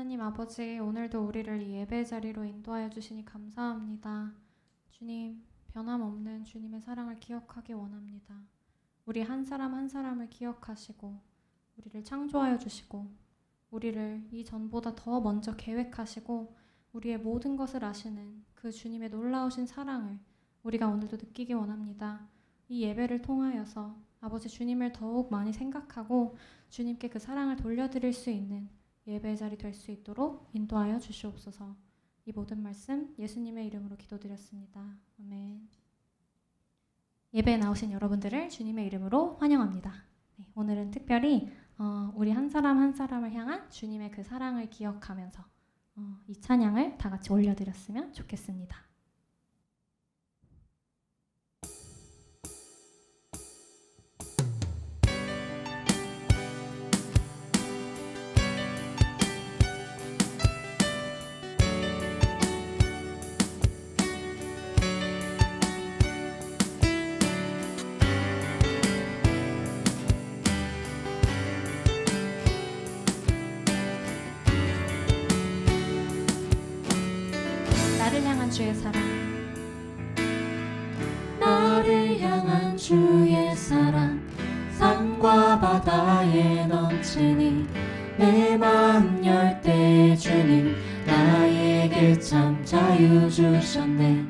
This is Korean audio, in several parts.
하나님 아버지, 오늘도 우리를 이 예배 자리로 인도하여 주시니 감사합니다. 주님, 변함없는 주님의 사랑을 기억하기 원합니다. 우리 한 사람 한 사람을 기억하시고 우리를 창조하여 주시고 우리를 이전보다 더 먼저 계획하시고 우리의 모든 것을 아시는 그 주님의 놀라우신 사랑을 우리가 오늘도 느끼기 원합니다. 이 예배를 통하여서 아버지 주님을 더욱 많이 생각하고 주님께 그 사랑을 돌려드릴 수 있는 예배의 자리 될 수 있도록 인도하여 주시옵소서. 이 모든 말씀 예수님의 이름으로 기도드렸습니다. 아멘. 예배에 나오신 여러분들을 주님의 이름으로 환영합니다. 네, 오늘은 특별히 우리 한 사람 한 사람을 향한 주님의 그 사랑을 기억하면서 이 찬양을 다 같이 올려드렸으면 좋겠습니다. 나를 향한 주의 사랑, 나를 향한 주의 사랑, 산과 바다에 넘치니 내 마음 열 때 주님 나에게 참 자유 주셨네.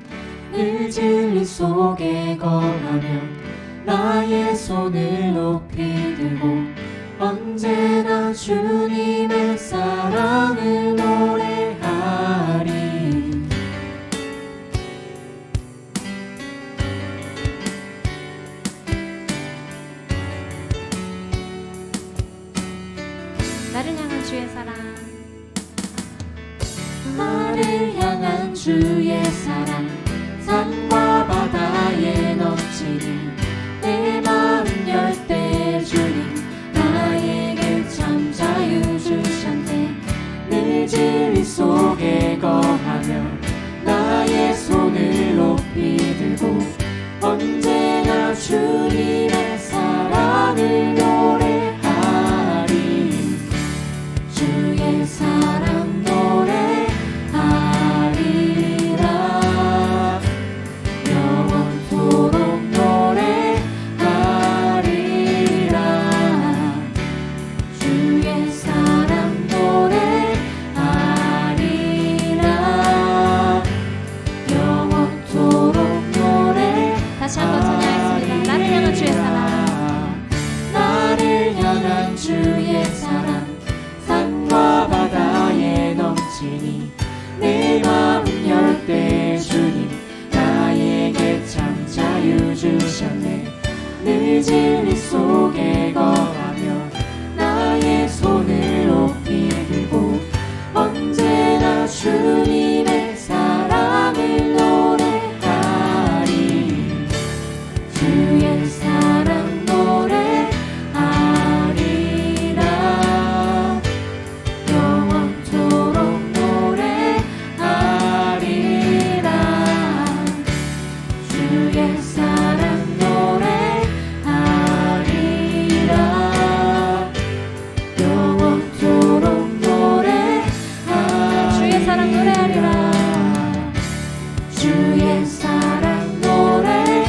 늘 진리 속에 거하며 나의 손을 높이 들고 언제나 주님의 사랑을 노래하리. 나를 향한 주의 사랑, 나를 향한 주의 사랑, 산과 바다에 넘치니 내 마음 열 때 주님 나에게 참 자유 주셨네. 늘 진리 속에 거하며 나의 손을 높이 들고 언제나 주님의 사랑을 노래하리. 주의 사랑 노래하리라. 영원토록 노래하리라. 주의 사랑 노래하리라. 영원토록 노래. 다시 한번 찬양하겠습니다. 나를 향한 주의 사랑, 나를 향한 주의 사랑, 산과 바다에 넘치니 내 마음 열 때 주님 나에게 참 자유 주셨네. 늘 진리 속에 거하며 나의 손을 높이 들고 언제나 주님의 사랑을 노래하리. 주의 사랑 노래하리라. 영원토록 노래하리라. 주의 사랑 노래하리라. 영원토록 노래하리라. 주의 사랑 노래하리라. 주의 사랑 노래하리라.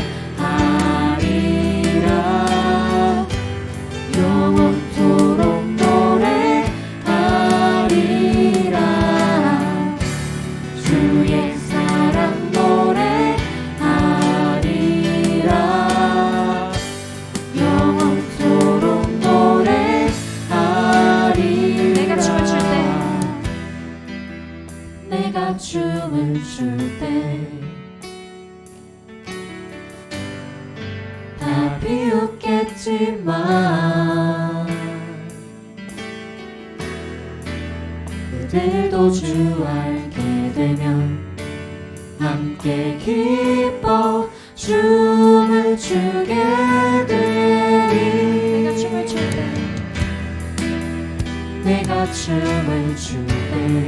영원토록 노래하리라. 주의 사랑 노래하리라. 영원토록 노래하리라. 내가 춤을 출 때, 내가 춤을 출 때 다 비웃겠지만 그들도 주 알게 되면 함께 기뻐 춤을 추게 되리. 내가 춤을 출 때, 내가 춤을 출 때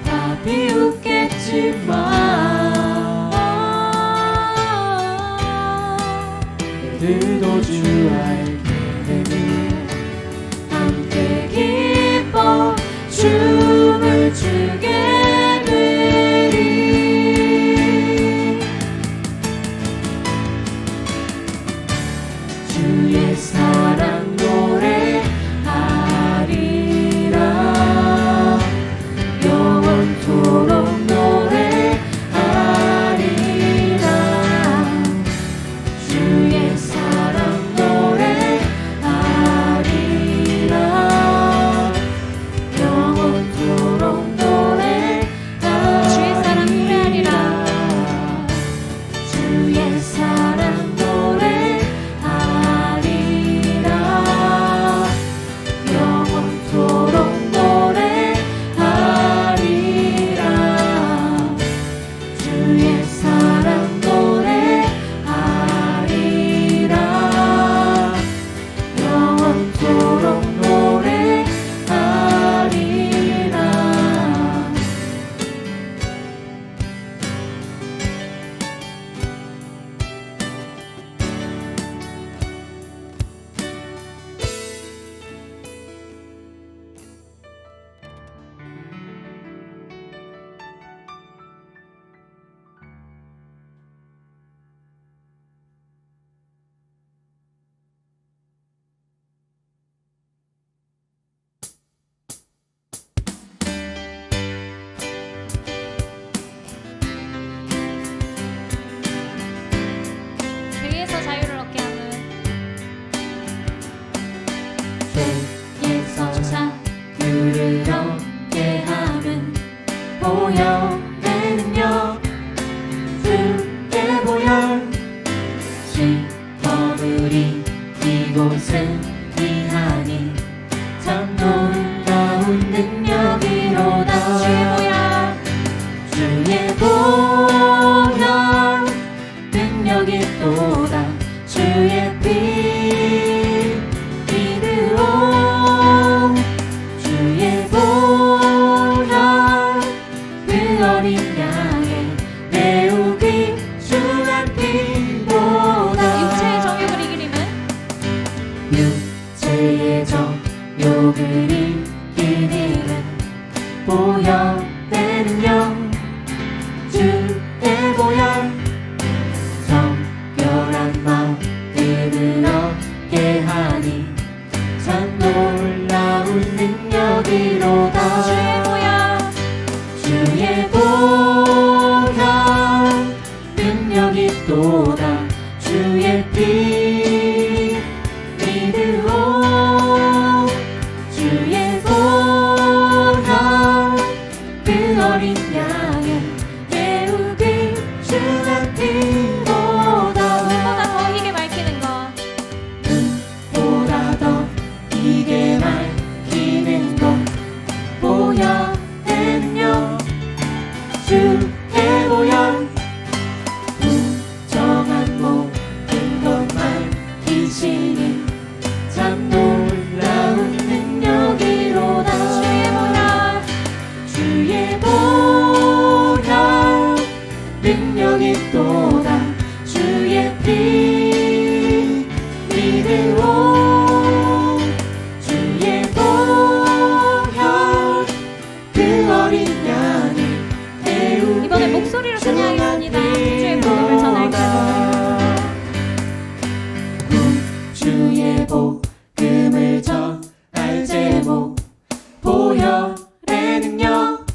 다 비웃겠지만 그들도 주 알게 되면 때에서 자유를 얻게 하는 보혈의 능력 주의 보혈 시험을 이곳은 이하니 참 놀라운 능력이로다 주의 보혈 능력이 또다 주의 피 믿으오 주의 보혈 그 어린 양의 매우 귀중한 피보다 육체의 정욕을 이기림은 육체의 정욕을 이기는 보혈의 능력 주의 보혈 정결한 마음을 얻게 하니 참 놀라운 능력이로다 주의 보혈 능력이 또다 주의 피 믿으오 주의 보혈 그 어린 양의 매우 귀중한 피보다 눈보다 더 희게 밝히는 것 눈보다 더 희게 밝히는 것 보혈의 능력 주의 보혈 부정한 모든 것 밝히시니 참 놀라운 능력이로다 주의 보혈 능력이 또다 주의 피 믿으오 주의 보혈 그 어린 양의 매우 이번에 목소리로 찬양하겠습니다. 주의 복음을 전할게요. 주의 복음을 전할 제목 보혈의 능력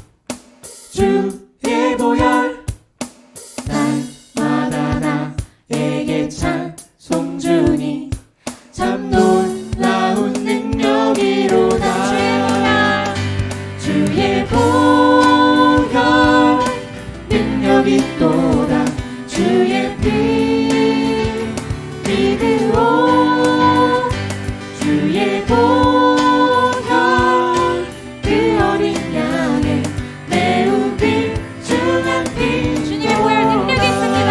주의 보혈 날마다 나에게 찬송 주니 참 놀라운 능력이로다 주의 보혈 능력이 또다 주의 피 믿으오 주의 보혈 그 어린 양의 매우 귀중한 피 주님의 보혈 능력이 있습니다.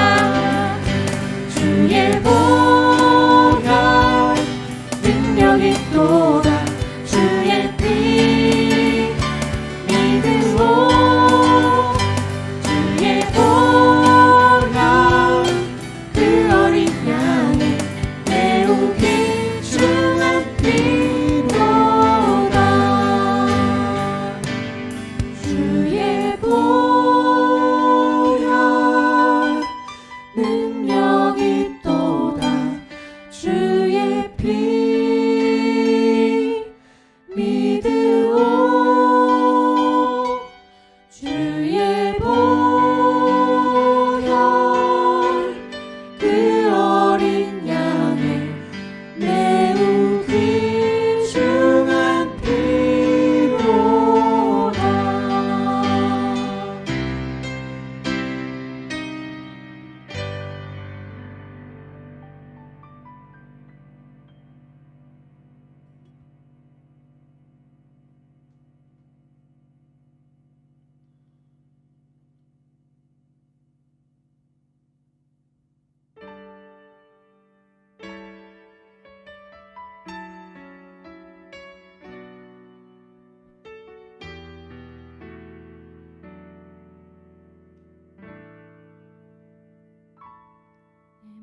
주의 보혈 능력이 또다 주의 피 믿으오 주의 보혈 그 어린 양의 매우 귀중한 피보다 주의 보혈 능력이 또다 주의 피 믿으오 주의 보혈 그 어린 양의 매우 귀중한 피보다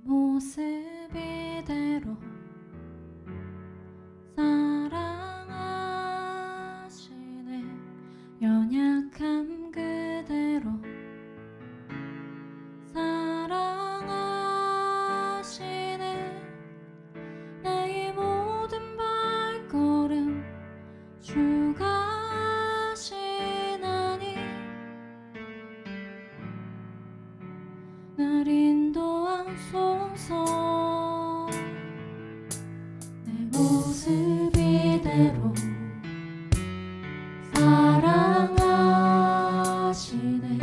모습 이대로 사랑하시네 연약함 그대로 사랑하시네 나의 모든 발걸음 주가 하시나니 날 인도하소서 내 모습이 이대로 사랑하시네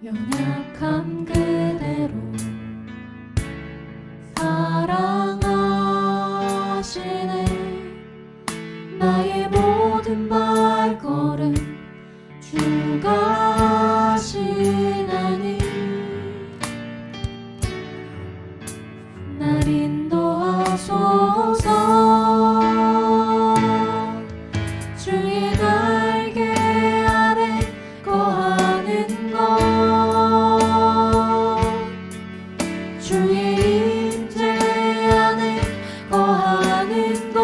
연약함 그대로 사랑하시네 나의 모든 발걸음 주가 하시나니 날 인도하소서 주의 날개 아래 거하는 것 주의 임재 안에 거하는 것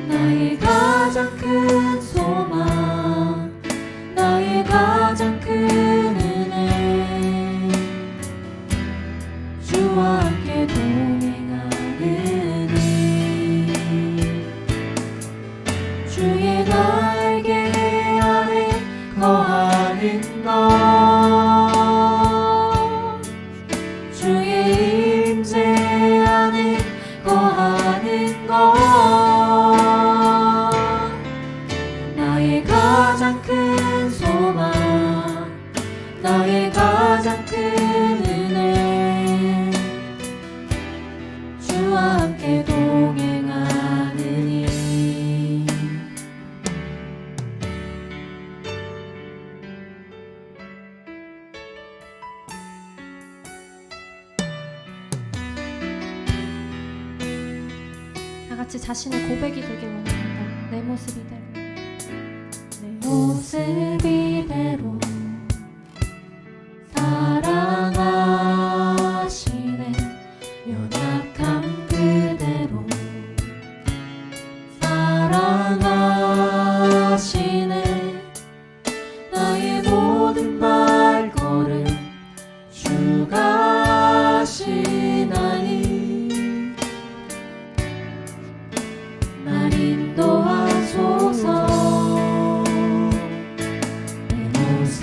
나의 가장 큰 소망 나의 가장 큰 은혜 주와 함께 동행하는 일 주의 날개 아래 거하는 것 주의 임재 안에 거하는 것 나의 가장 큰 소망 나의 가장 큰 은혜 주와 함께 동행하는 일 다 같이 자신의 고백이 되길 원합니다. 내 모습 이대로. 내 모습 이대로 사랑하시네 연약함 그대로 사랑하시네 나의 모든 발걸음 주가 하시나니 날 인도하소서 내 모습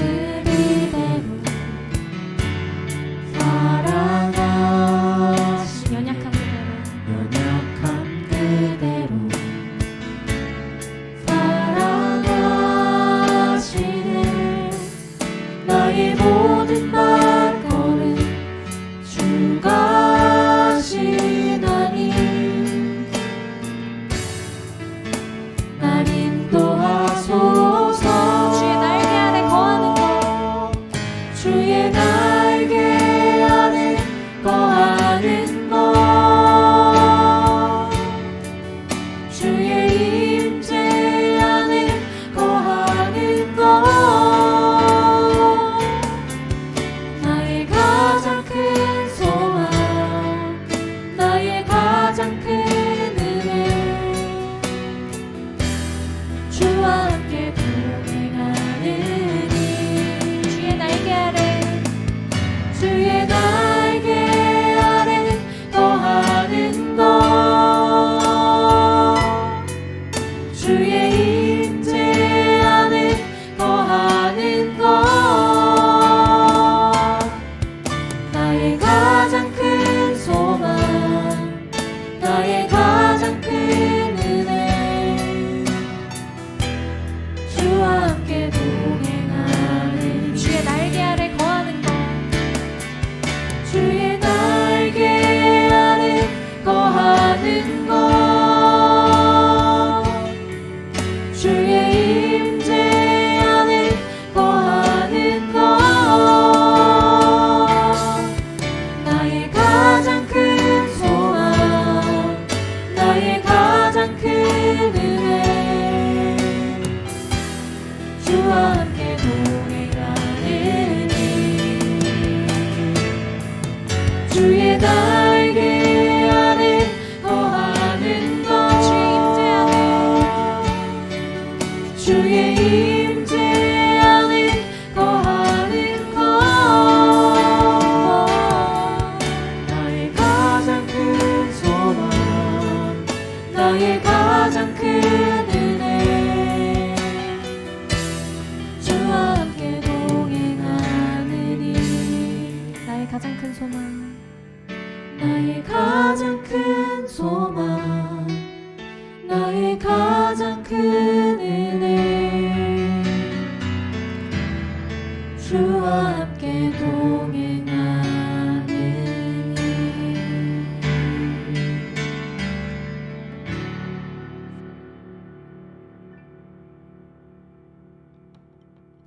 주와 함께 동행하는 일.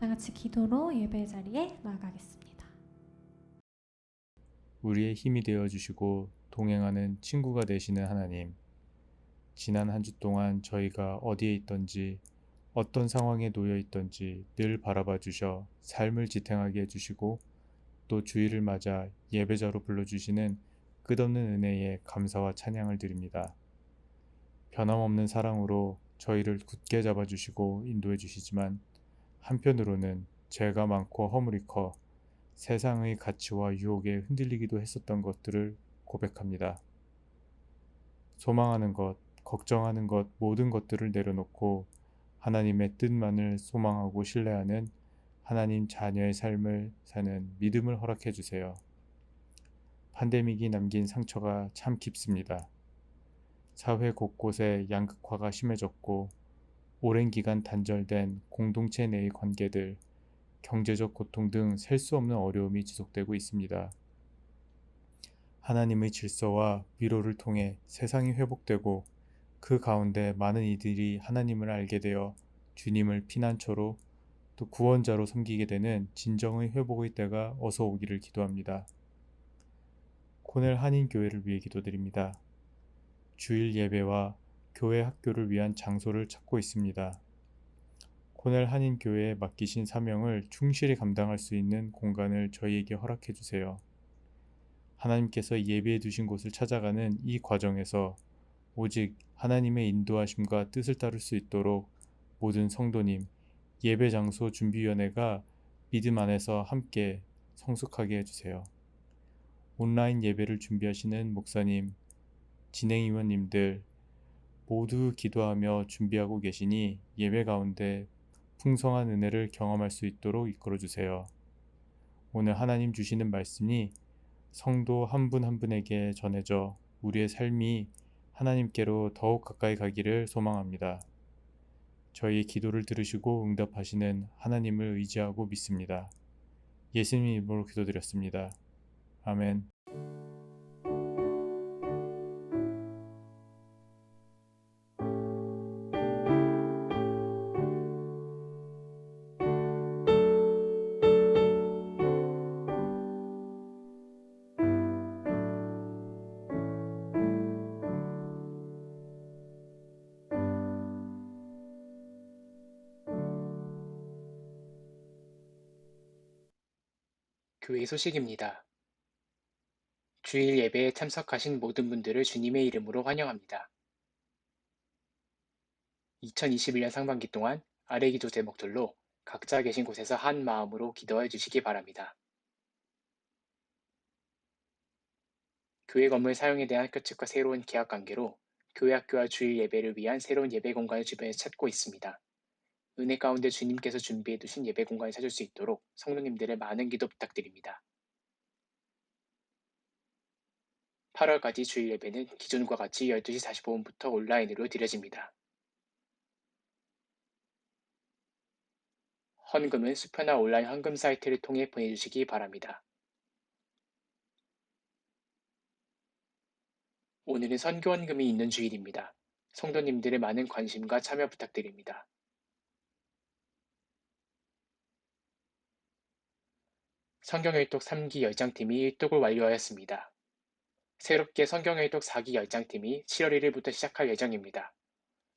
다 같이 기도로 예배 자리에 나아가겠습니다. 우리의 힘이 되어 주시고 동행하는 친구가 되시는 하나님, 지난 한 주 동안 저희가 어디에 있던지 어떤 상황에 놓여 있던지 늘 바라봐 주셔 삶을 지탱하게 해주시고 또 주일을 맞아 예배자로 불러주시는 끝없는 은혜에 감사와 찬양을 드립니다. 변함없는 사랑으로 저희를 굳게 잡아주시고 인도해 주시지만 한편으로는 죄가 많고 허물이 커 세상의 가치와 유혹에 흔들리기도 했었던 것들을 고백합니다. 소망하는 것, 걱정하는 것 모든 것들을 내려놓고 하나님의 뜻만을 소망하고 신뢰하는 하나님 자녀의 삶을 사는 믿음을 허락해 주세요. 팬데믹이 남긴 상처가 참 깊습니다. 사회 곳곳에 양극화가 심해졌고 오랜 기간 단절된 공동체 내의 관계들, 경제적 고통 등 셀 수 없는 어려움이 지속되고 있습니다. 하나님의 질서와 위로를 통해 세상이 회복되고 그 가운데 많은 이들이 하나님을 알게 되어 주님을 피난처로 또 구원자로 섬기게 되는 진정의 회복의 때가 어서 오기를 기도합니다. 코넬 한인교회를 위해 기도드립니다. 주일 예배와 교회 학교를 위한 장소를 찾고 있습니다. 코넬 한인교회에 맡기신 사명을 충실히 감당할 수 있는 공간을 저희에게 허락해 주세요. 하나님께서 예비해 두신 곳을 찾아가는 이 과정에서 오직 하나님의 인도하심과 뜻을 따를 수 있도록 모든 성도님, 예배 장소 준비위원회가 믿음 안에서 함께 성숙하게 해주세요. 온라인 예배를 준비하시는 목사님, 진행위원님들 모두 기도하며 준비하고 계시니 예배 가운데 풍성한 은혜를 경험할 수 있도록 이끌어주세요. 오늘 하나님 주시는 말씀이 성도 한 분 한 분에게 전해져 우리의 삶이 하나님께로 더욱 가까이 가기를 소망합니다. 저희의 기도를 들으시고 응답하시는 하나님을 의지하고 믿습니다. 예수님 이름으로 기도드렸습니다. 아멘. 교회 소식입니다. 주일 예배에 참석하신 모든 분들을 주님의 이름으로 환영합니다. 2021년 상반기 동안 아래 기도 제목들로 각자 계신 곳에서 한 마음으로 기도해 주시기 바랍니다. 교회 건물 사용에 대한 학교 측과 새로운 계약 관계로 교회 학교와 주일 예배를 위한 새로운 예배 공간을 주변에서 찾고 있습니다. 은혜 가운데 주님께서 준비해 두신 예배 공간을 찾을 수 있도록 성도님들의 많은 기도 부탁드립니다. 8월까지 주일 예배는 기존과 같이 12시 45분부터 온라인으로 드려집니다. 헌금은 수표나 온라인 헌금 사이트를 통해 보내주시기 바랍니다. 오늘은 선교헌금이 있는 주일입니다. 성도님들의 많은 관심과 참여 부탁드립니다. 성경일독 3기 열장팀이 일독을 완료하였습니다. 새롭게 성경일독 4기 열장팀이 7월 1일부터 시작할 예정입니다.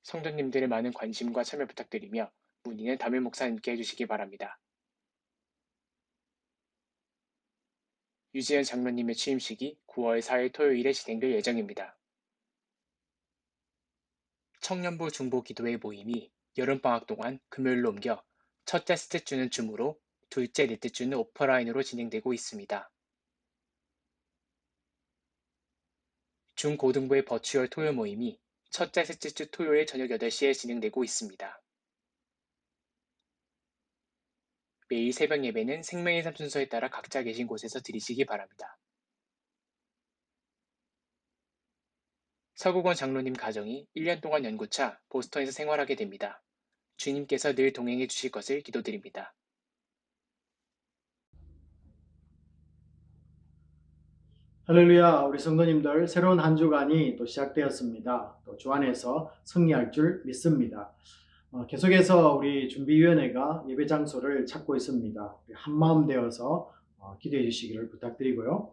성도님들의 많은 관심과 참여 부탁드리며 문의는 담임 목사님께 해주시기 바랍니다. 유지연 장로님의 취임식이 9월 4일 토요일에 진행될 예정입니다. 청년부 중보 기도회 모임이 여름방학 동안 금요일로 옮겨 첫째 셋째 주는 줌으로 둘째 넷째 주는 오프라인으로 진행되고 있습니다. 중고등부의 버추얼 토요 모임이 첫째 셋째 주 토요일 저녁 8시에 진행되고 있습니다. 매일 새벽 예배는 생명의 삶 순서에 따라 각자 계신 곳에서 드리시기 바랍니다. 서국원 장로님 가정이 1년 동안 연구차 보스턴에서 생활하게 됩니다. 주님께서 늘 동행해 주실 것을 기도드립니다. 할렐루야, 우리 성도님들 새로운 한 주간이 또 시작되었습니다. 또 주 안에서 승리할 줄 믿습니다. 계속해서 우리 준비위원회가 예배 장소를 찾고 있습니다. 한마음 되어서 기도해 주시기를 부탁드리고요.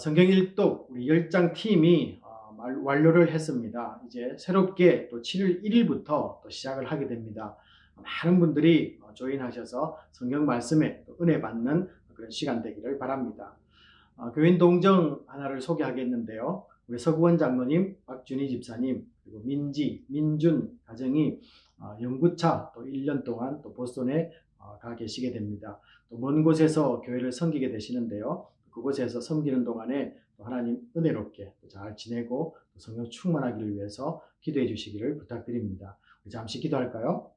성경 일독 우리 10장 팀이 완료를 했습니다. 이제 새롭게 또 7월 1일부터 또 시작을 하게 됩니다. 많은 분들이 조인하셔서 성경 말씀에 또 은혜 받는 그런 시간 되기를 바랍니다. 교인 동정 하나를 소개하겠는데요. 우리 서구원 장로님, 박준희 집사님, 그리고 민준 가정이 연구차 또 1년 동안 또 보스턴에 가 계시게 됩니다. 또 먼 곳에서 교회를 섬기게 되시는데요. 그곳에서 섬기는 동안에 또 하나님 은혜롭게 또 잘 지내고 또 성령 충만하기를 위해서 기도해 주시기를 부탁드립니다. 우리 잠시 기도할까요?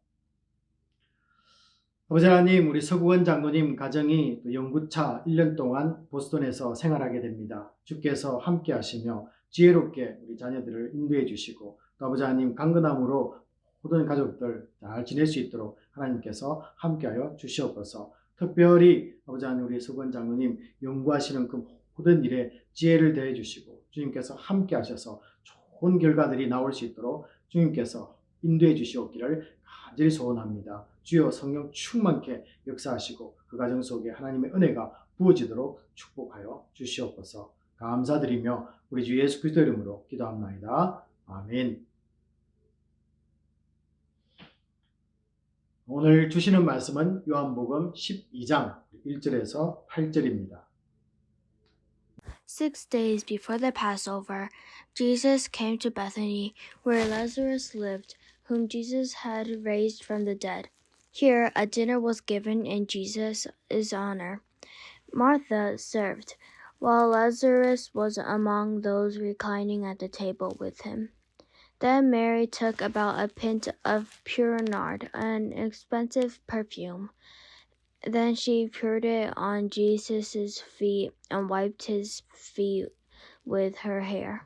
아버지 하나님, 우리 서구원 장로님 가정이 또 연구차 1년 동안 보스턴에서 생활하게 됩니다. 주께서 함께 하시며 지혜롭게 우리 자녀들을 인도해 주시고 또 아버지 하나님 강건함으로 모든 가족들 잘 지낼 수 있도록 하나님께서 함께하여 주시옵소서. 특별히 아버지 하나님 우리 서구원 장로님 연구하시는 그 모든 일에 지혜를 더해 주시고 주님께서 함께 하셔서 좋은 결과들이 나올 수 있도록 주님께서 인도해 주시옵기를 간절히 소원합니다. 주여 성령 충만케 역사하시고 그 가정 속에 하나님의 은혜가 부어지도록 축복하여 주시옵소서. 감사드리며 우리 주 예수 그리스도 이름으로 기도합나이다. 아멘. 오늘 주시는 말씀은 요한복음 12장 1절에서 8절입니다. 6 days before the Passover, Jesus came to Bethany, where Lazarus lived, whom Jesus had raised from the dead. Here a dinner was given in Jesus' honor. Martha served, while Lazarus was among those reclining at the table with him. Then Mary took about a pint of pure nard, an expensive perfume. Then she poured it on Jesus' feet and wiped his feet with her hair.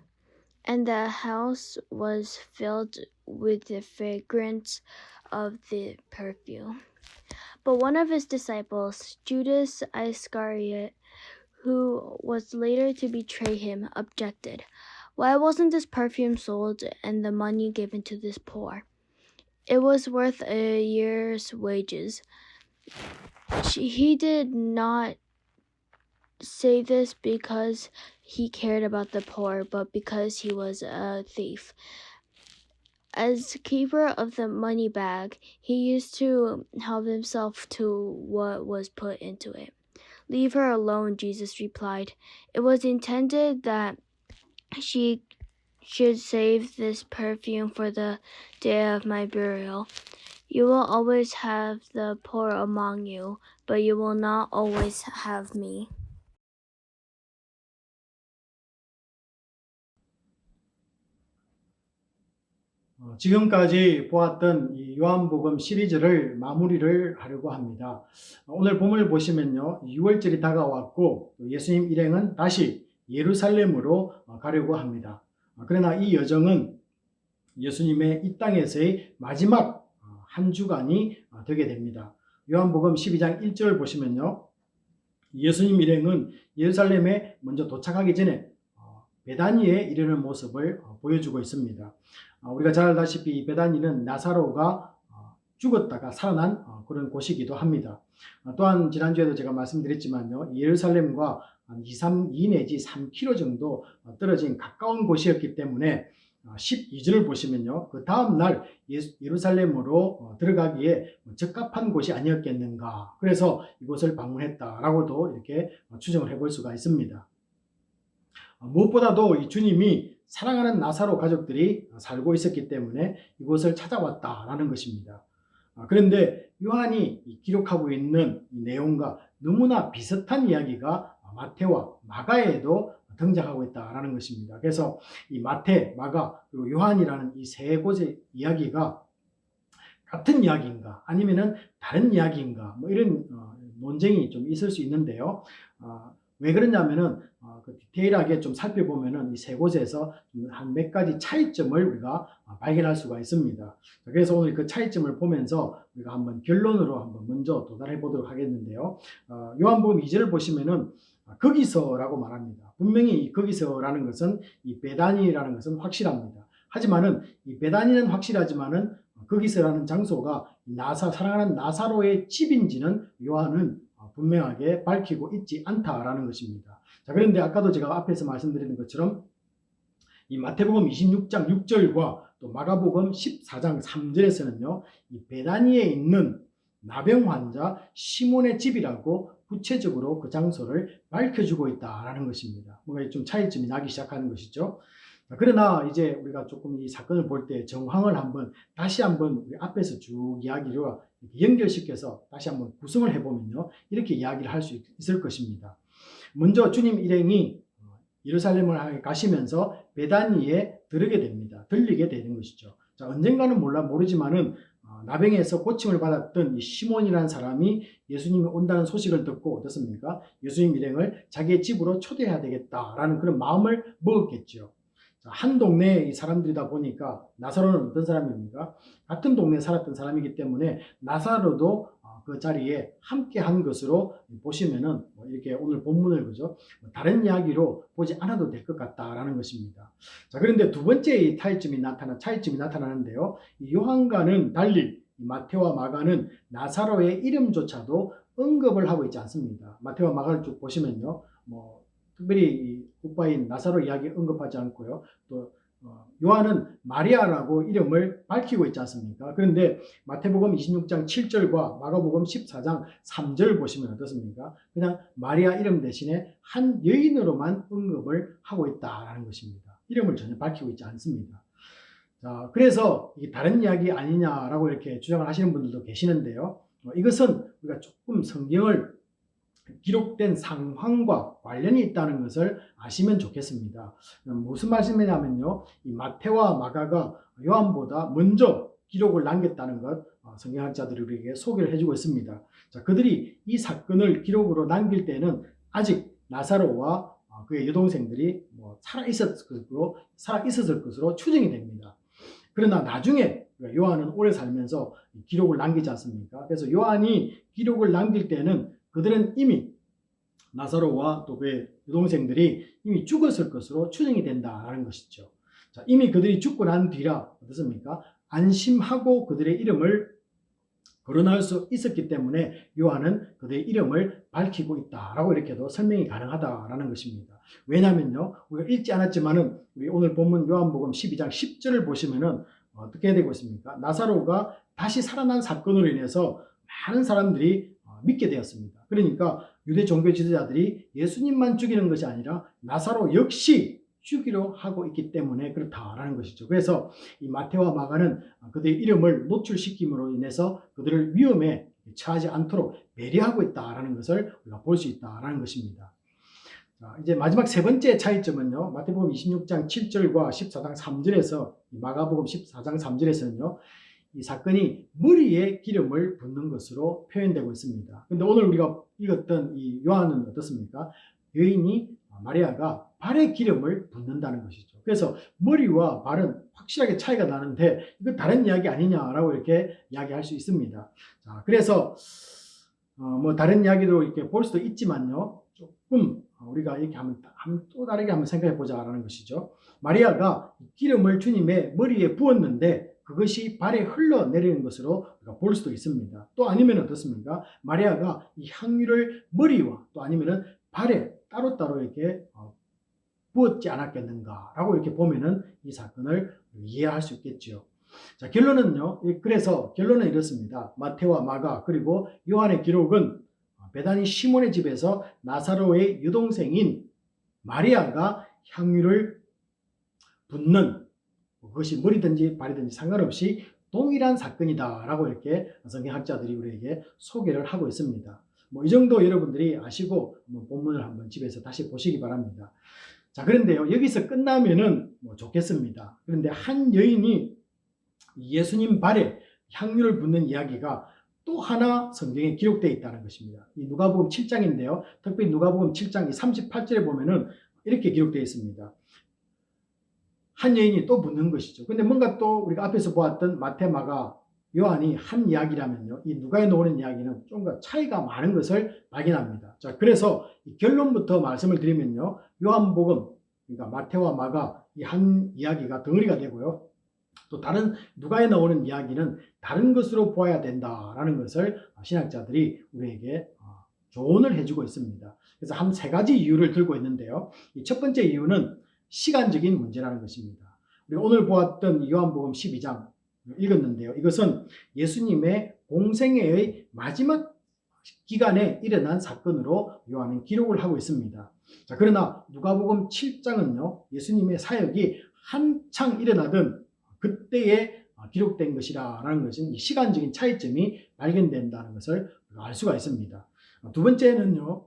And the house was filled with the fragrance of the perfume. But one of his disciples, Judas Iscariot, who was later to betray him, objected. Why wasn't this perfume sold and the money given to the poor? It was worth a year's wages. He did not say this because he cared about the poor, but because he was a thief. As keeper of the money bag, he used to help himself to what was put into it. Leave her alone, Jesus replied. It was intended that she should save this perfume for the day of my burial. You will always have the poor among you, but you will not always have me. 지금까지 보았던 이 요한복음 시리즈를 마무리를 하려고 합니다. 오늘 본문을 보시면요, 6월절이 다가왔고 예수님 일행은 다시 예루살렘으로 가려고 합니다. 그러나 이 여정은 예수님의 이 땅에서의 마지막 한 주간이 되게 됩니다. 요한복음 12장 1절 보시면요, 예수님 일행은 예루살렘에 먼저 도착하기 전에 베다니에 이르는 모습을 보여주고 있습니다. 우리가 잘 알다시피 이 베다니는 나사로가 죽었다가 살아난 그런 곳이기도 합니다. 또한 지난주에도 제가 말씀드렸지만요, 예루살렘과 한 2 내지 3km 정도 떨어진 가까운 곳이었기 때문에 12절을 보시면요, 그 다음 날 예루살렘으로 들어가기에 적합한 곳이 아니었겠는가, 그래서 이곳을 방문했다라고도 이렇게 추정을 해볼 수가 있습니다. 무엇보다도 이 주님이 사랑하는 나사로 가족들이 살고 있었기 때문에 이곳을 찾아왔다라는 것입니다. 그런데 요한이 기록하고 있는 이 내용과 너무나 비슷한 이야기가 마태와 마가에도 등장하고 있다라는 것입니다. 그래서 이 마태, 마가, 그리고 요한이라는 이 세 곳의 이야기가 같은 이야기인가 아니면은 다른 이야기인가, 뭐 이런 논쟁이 좀 있을 수 있는데요. 왜 그러냐면은 그 디테일하게 좀 살펴보면은 이 세 곳에서 한 몇 가지 차이점을 우리가 발견할 수가 있습니다. 그래서 오늘 그 차이점을 보면서 우리가 한번 결론으로 한번 먼저 도달해 보도록 하겠는데요. 요한복음 2절을 보시면은 거기서라고 말합니다. 분명히 이 거기서라는 것은 이 베다니라는 것은 확실합니다. 하지만은 이 베다니는 확실하지만은 거기서라는 장소가 사랑하는 나사로의 집인지는 요한은 분명하게 밝히고 있지 않다라는 것입니다. 자, 그런데 아까도 제가 앞에서 말씀드린 것처럼 이 마태복음 26장 6절과 또 마가복음 14장 3절에서는요, 이 베다니에 있는 나병 환자 시몬의 집이라고 구체적으로 그 장소를 밝혀주고 있다라는 것입니다. 뭔가 좀 차이점이 나기 시작하는 것이죠. 그러나 이제 우리가 조금 이 사건을 볼 때 정황을 다시 한번 우리 앞에서 쭉 이야기를 연결시켜서 다시 한번 구성을 해보면요, 이렇게 이야기를 할 수 있을 것입니다. 먼저 주님 일행이 예루살렘을 가시면서 베다니에 들리게 되는 것이죠. 자, 언젠가는 모르지만은 나병에서 고침을 받았던 이 시몬이라는 사람이 예수님이 온다는 소식을 듣고 어떻습니까? 예수님 일행을 자기의 집으로 초대해야 되겠다라는 그런 마음을 먹었겠죠. 한 동네의 사람들이다 보니까 나사로는 어떤 사람입니까? 같은 동네에 살았던 사람이기 때문에 나사로도 그 자리에 함께 한 것으로 보시면은 이렇게 오늘 본문을 그죠? 다른 이야기로 보지 않아도 될 것 같다라는 것입니다. 자, 그런데 두 번째 차이점이 나타나는데요. 이 요한과는 달리 마태와 마가는 나사로의 이름조차도 언급을 하고 있지 않습니다. 마태와 마가를 쭉 보시면요. 특별히 오빠인 나사로 이야기 언급하지 않고요. 또 요한은 마리아라고 이름을 밝히고 있지 않습니까? 그런데 마태복음 26장 7절과 마가복음 14장 3절 보시면 어떻습니까? 그냥 마리아 이름 대신에 한 여인으로만 언급을 하고 있다라는 것입니다. 이름을 전혀 밝히고 있지 않습니다. 자, 그래서 이게 다른 이야기 아니냐라고 이렇게 주장을 하시는 분들도 계시는데요. 이것은 우리가 조금 성경을 기록된 상황과 관련이 있다는 것을 아시면 좋겠습니다. 무슨 말씀이냐면요, 이 마태와 마가가 요한보다 먼저 기록을 남겼다는 것, 성경학자들이 우리에게 소개를 해주고 있습니다. 자, 그들이 이 사건을 기록으로 남길 때는 아직 나사로와 그의 여동생들이 살아있었을 것으로 추정이 됩니다. 그러나 나중에 요한은 오래 살면서 기록을 남기지 않습니까? 그래서 요한이 기록을 남길 때는 그들은 이미 나사로와 또 그의 여동생들이 이미 죽었을 것으로 추정이 된다라는 것이죠. 자, 이미 그들이 죽고 난 뒤라 어떻습니까? 안심하고 그들의 이름을 거론할 수 있었기 때문에 요한은 그들의 이름을 밝히고 있다라고 이렇게도 설명이 가능하다라는 것입니다. 왜냐하면요, 우리가 읽지 않았지만은 우리 오늘 본문 요한복음 12장 10절을 보시면은 어떻게 되고 있습니까? 나사로가 다시 살아난 사건으로 인해서 많은 사람들이 믿게 되었습니다. 그러니까 유대 종교 지도자들이 예수님만 죽이는 것이 아니라 나사로 역시 죽이려 하고 있기 때문에 그렇다라는 것이죠. 그래서 이 마태와 마가는 그들의 이름을 노출시킴으로 인해서 그들을 위험에 처하지 않도록 배려하고 있다라는 것을 우리가 볼 수 있다라는 것입니다. 자, 이제 마지막 세 번째 차이점은요, 마태복음 26장 7절과 14장 3절에서 마가복음 14장 3절에서는요, 이 사건이 머리에 기름을 붓는 것으로 표현되고 있습니다. 근데 오늘 우리가 읽었던 이 요한은 어떻습니까? 여인이 마리아가 발에 기름을 붓는다는 것이죠. 그래서 머리와 발은 확실하게 차이가 나는데 이거 다른 이야기 아니냐라고 이렇게 이야기할 수 있습니다. 자, 그래서 다른 이야기로 이렇게 볼 수도 있지만요, 조금 우리가 이렇게 또 다르게 한번 생각해 보자라는 것이죠. 마리아가 기름을 주님의 머리에 부었는데 그것이 발에 흘러내리는 것으로 우리가 볼 수도 있습니다. 또 아니면 어떻습니까? 마리아가 이 향유를 머리와 또 아니면은 발에 따로따로 이렇게 부었지 않았겠는가라고 이렇게 보면은 이 사건을 이해할 수 있겠죠. 자, 그래서 결론은 이렇습니다. 마태와 마가 그리고 요한의 기록은 베다니 시몬의 집에서 나사로의 여동생인 마리아가 향유를 붓는, 그것이 머리든지 발이든지 상관없이 동일한 사건이다라고 이렇게 성경학자들이 우리에게 소개를 하고 있습니다. 이 정도 여러분들이 아시고 본문을 한번 집에서 다시 보시기 바랍니다. 자, 그런데요, 여기서 끝나면은 좋겠습니다. 그런데 한 여인이 예수님 발에 향유를 붓는 이야기가 또 하나 성경에 기록되어 있다는 것입니다. 이 누가복음 7장인데요. 특별히 누가복음 7장 38절에 보면은 이렇게 기록되어 있습니다. 한 여인이 또 묻는 것이죠. 근데 뭔가 또 우리가 앞에서 보았던 마태, 마가 요한이 한 이야기라면요, 이 누가에 나오는 이야기는 좀 더 차이가 많은 것을 발견합니다. 자, 그래서 이 결론부터 말씀을 드리면요, 요한복음, 그러니까 마태와 마가 이 한 이야기가 덩어리가 되고요, 또 다른 누가에 나오는 이야기는 다른 것으로 보아야 된다라는 것을 신학자들이 우리에게 조언을 해주고 있습니다. 그래서 한 세 가지 이유를 들고 있는데요. 이 첫 번째 이유는 시간적인 문제라는 것입니다. 우리가 오늘 보았던 요한복음 12장 읽었는데요. 이것은 예수님의 공생애의 마지막 기간에 일어난 사건으로 요한은 기록을 하고 있습니다. 자, 그러나 누가복음 7장은요, 예수님의 사역이 한창 일어나던 그때에 기록된 것이라는 것은 이 시간적인 차이점이 발견된다는 것을 알 수가 있습니다. 두 번째는요,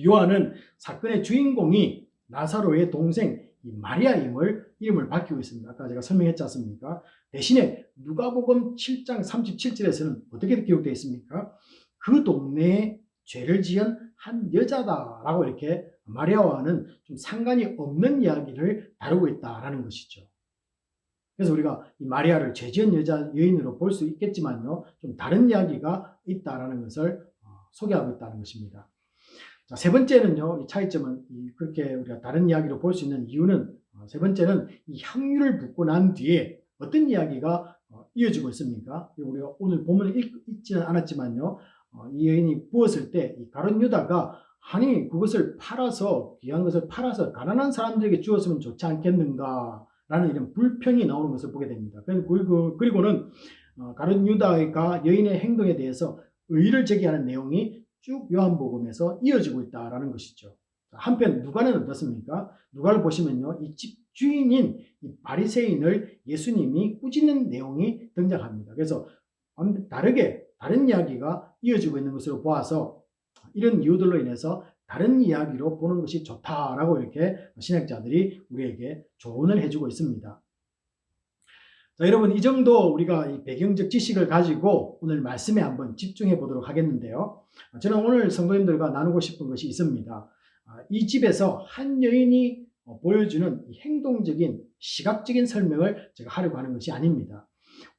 요한은 사건의 주인공이 나사로의 동생 마리아임을 이름을 밝히고 있습니다. 아까 제가 설명했지 않습니까? 대신에 누가복음 7장 37절에서는 어떻게 기록되어 있습니까? 그 동네에 죄를 지은 한 여자다라고 이렇게 마리아와는 좀 상관이 없는 이야기를 다루고 있다라는 것이죠. 그래서 우리가 이 마리아를 죄 지은 여인으로 볼 수 있겠지만요, 좀 다른 이야기가 있다라는 것을 소개하고 있다는 것입니다. 자, 세 번째는요, 이 차이점은 그렇게 우리가 다른 이야기로 볼 수 있는 이유는, 세 번째는 이 향유를 붓고 난 뒤에 어떤 이야기가 이어지고 있습니까? 우리가 오늘 본문을 읽지는 않았지만요, 이 여인이 부었을 때 이 가룟 유다가 아니 그것을 팔아서, 귀한 것을 팔아서 가난한 사람들에게 주었으면 좋지 않겠는가 라는 이런 불평이 나오는 것을 보게 됩니다. 그리고는 가룟 유다가 여인의 행동에 대해서 의의를 제기하는 내용이 쭉 요한복음에서 이어지고 있다라는 것이죠. 한편 누가는 어떻습니까? 누가를 보시면요, 이 집 주인인 이 바리새인을 예수님이 꾸짖는 내용이 등장합니다. 그래서 다른 이야기가 이어지고 있는 것으로 보아서 이런 이유들로 인해서 다른 이야기로 보는 것이 좋다라고 이렇게 신학자들이 우리에게 조언을 해주고 있습니다. 자, 여러분, 이 정도 우리가 이 배경적 지식을 가지고 오늘 말씀에 한번 집중해 보도록 하겠는데요. 저는 오늘 성도님들과 나누고 싶은 것이 있습니다. 이 집에서 한 여인이 보여주는 이 행동적인 시각적인 설명을 제가 하려고 하는 것이 아닙니다.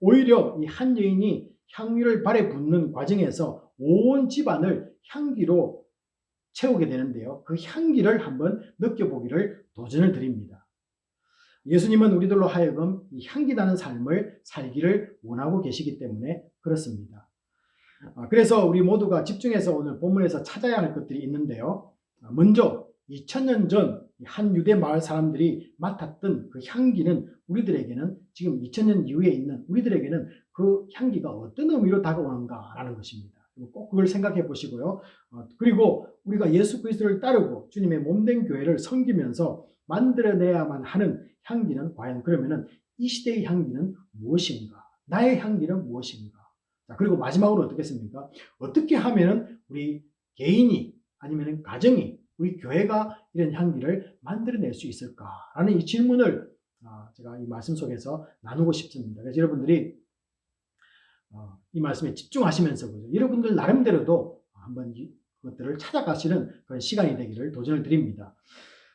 오히려 이 한 여인이 향유를 발에 붓는 과정에서 온 집안을 향기로 채우게 되는데요. 그 향기를 한번 느껴보기를 도전을 드립니다. 예수님은 우리들로 하여금 이 향기 나는 삶을 살기를 원하고 계시기 때문에 그렇습니다. 그래서 우리 모두가 집중해서 오늘 본문에서 찾아야 할 것들이 있는데요. 먼저 2000년 전 한 유대 마을 사람들이 맡았던 그 향기는 우리들에게는 지금 2000년 이후에 있는 우리들에게는 그 향기가 어떤 의미로 다가오는가라는 것입니다. 꼭 그걸 생각해 보시고요. 그리고 우리가 예수 그리스도를 따르고 주님의 몸된 교회를 섬기면서 만들어내야만 하는 향기는 과연 그러면은 이 시대의 향기는 무엇인가? 나의 향기는 무엇인가? 자, 그리고 마지막으로 어떻겠습니까? 어떻게 하면은 우리 개인이 아니면 가정이 우리 교회가 이런 향기를 만들어낼 수 있을까라는 이 질문을 제가 이 말씀 속에서 나누고 싶습니다. 그래서 여러분들이 이 말씀에 집중하시면서 여러분들 나름대로도 한번 그것들을 찾아가시는 그런 시간이 되기를 도전을 드립니다.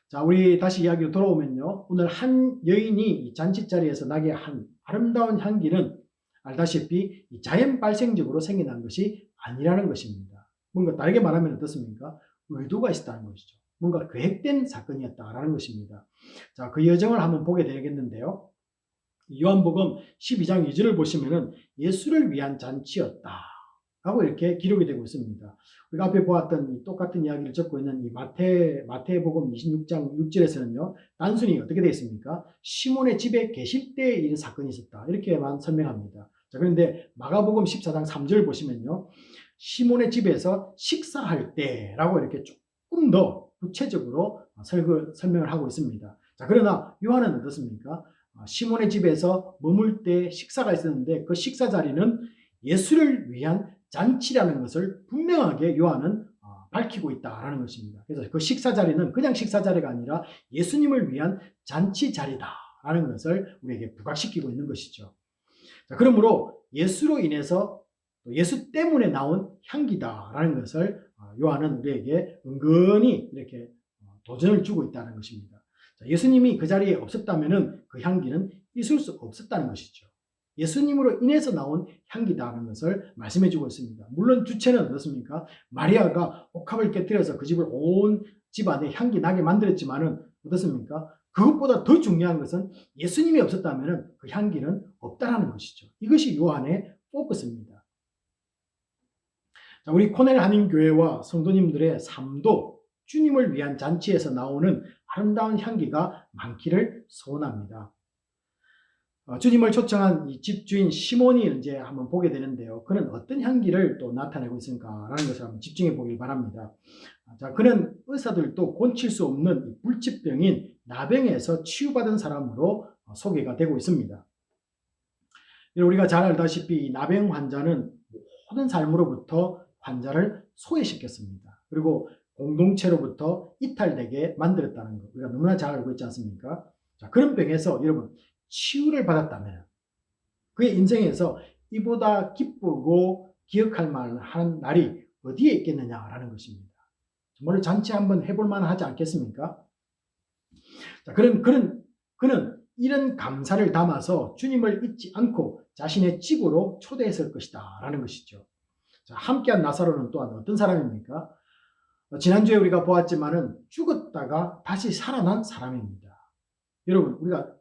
자, 우리 다시 이야기로 돌아오면요. 오늘 한 여인이 이 잔치 자리에서 나게 한 아름다운 향기는 알다시피 이 자연 발생적으로 생겨난 것이 아니라는 것입니다. 뭔가 다르게 말하면 어떻습니까? 의도가 있었다는 것이죠. 뭔가 계획된 사건이었다라는 것입니다. 자, 그 여정을 한번 보게 되겠는데요. 요한복음 12장 2절을 보시면은 예수를 위한 잔치였다 라고 이렇게 기록이 되고 있습니다. 우리가 앞에 보았던 이 똑같은 이야기를 적고 있는 이 마태복음 26장 6절에서는요, 단순히 어떻게 되어 있습니까? 시몬의 집에 계실 때에 이런 사건이 있었다 이렇게만 설명합니다. 자, 그런데 마가복음 14장 3절을 보시면요, 시몬의 집에서 식사할 때라고 이렇게 조금 더 구체적으로 설명을 하고 있습니다. 자, 그러나 요한은 어떻습니까? 시몬의 집에서 머물 때 식사가 있었는데 그 식사 자리는 예수를 위한 잔치라는 것을 분명하게 요한은 밝히고 있다라는 것입니다. 그래서 그 식사 자리는 그냥 식사 자리가 아니라 예수님을 위한 잔치 자리다라는 것을 우리에게 부각시키고 있는 것이죠. 자, 그러므로 예수로 인해서 예수 때문에 나온 향기다라는 것을 요한은 우리에게 은근히 이렇게 도전을 주고 있다는 것입니다. 자, 예수님이 그 자리에 없었다면은 그 향기는 있을 수 없었다는 것이죠. 예수님으로 인해서 나온 향기다라는 것을 말씀해 주고 있습니다. 물론 주체는 어떻습니까? 마리아가 옥합을 깨뜨려서 그 집을 온 집안에 향기 나게 만들었지만은 어떻습니까? 그것보다 더 중요한 것은 예수님이 없었다면 그 향기는 없다라는 것이죠. 이것이 요한의 포커스입니다. 자, 우리 코넬 한인교회와 성도님들의 삶도 주님을 위한 잔치에서 나오는 아름다운 향기가 많기를 소원합니다. 주님을 초청한 이 집주인 시몬이 이제 한번 보게 되는데요. 그는 어떤 향기를 또 나타내고 있을까라는 것을 한번 집중해 보길 바랍니다. 자, 그는 의사들도 고칠 수 없는 불치병인 나병에서 치유받은 사람으로 소개가 되고 있습니다. 우리가 잘 알다시피 나병 환자는 모든 삶으로부터 환자를 소외시켰습니다. 그리고 공동체로부터 이탈되게 만들었다는 것 우리가 너무나 잘 알고 있지 않습니까? 자, 그런 병에서 여러분 치유를 받았다면 그의 인생에서 이보다 기쁘고 기억할 만한 날이 어디에 있겠느냐라는 것입니다. 정말로 잔치 한번 해볼 만하지 않겠습니까? 자, 그는 이런 감사를 담아서 주님을 잊지 않고 자신의 집으로 초대했을 것이다 라는 것이죠. 자, 함께한 나사로는 또한 어떤 사람입니까? 지난주에 우리가 보았지만은 죽었다가 다시 살아난 사람입니다. 여러분, 우리가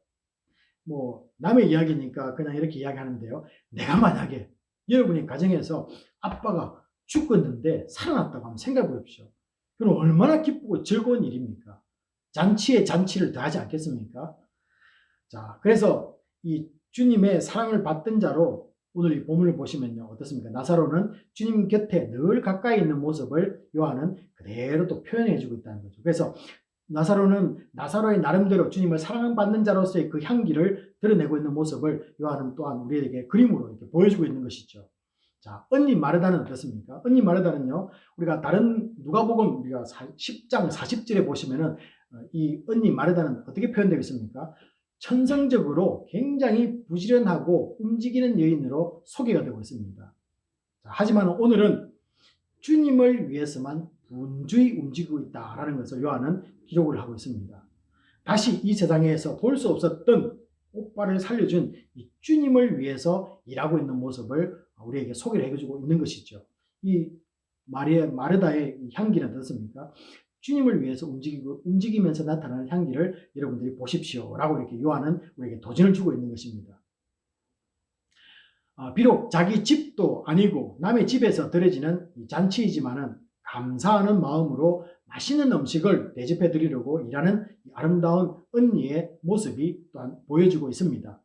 남의 이야기니까 그냥 이렇게 이야기하는데요. 내가 만약에 여러분의 가정에서 아빠가 죽었는데 살아났다고 한번 생각해 보십시오. 그럼 얼마나 기쁘고 즐거운 일입니까? 잔치에 잔치를 더하지 않겠습니까? 자, 그래서 이 주님의 사랑을 받던 자로 오늘 이 본문을 보시면요. 어떻습니까? 나사로는 주님 곁에 늘 가까이 있는 모습을 요한은 그대로 또 표현해 주고 있다는 거죠. 그래서 나사로는 나사로의 나름대로 주님을 사랑받는 자로서의 그 향기를 드러내고 있는 모습을 요한은 또한 우리에게 그림으로 이렇게 보여주고 있는 것이죠. 자, 언니 마르다는 어떻습니까? 언니 마르다는요, 우리가 다른 누가복음 우리가 10장 40절에 보시면은 이 언니 마르다는 어떻게 표현되어 있습니까? 천성적으로 굉장히 부지런하고 움직이는 여인으로 소개가 되고 있습니다. 자, 하지만 오늘은 주님을 위해서만 분주히 움직이고 있다라는 것을 요한은 기록을 하고 있습니다. 다시 이 세상에서 볼 수 없었던 오빠를 살려준 이 주님을 위해서 일하고 있는 모습을 우리에게 소개를 해주고 있는 것이죠. 이 마르다의 향기는 어떻습니까? 주님을 위해서 움직이면서 나타나는 향기를 여러분들이 보십시오 라고 이렇게 요한은 우리에게 도전을 주고 있는 것입니다. 비록 자기 집도 아니고 남의 집에서 드려지는 잔치이지만은 감사하는 마음으로 맛있는 음식을 대접해 드리려고 일하는 아름다운 언니의 모습이 또한 보여지고 있습니다.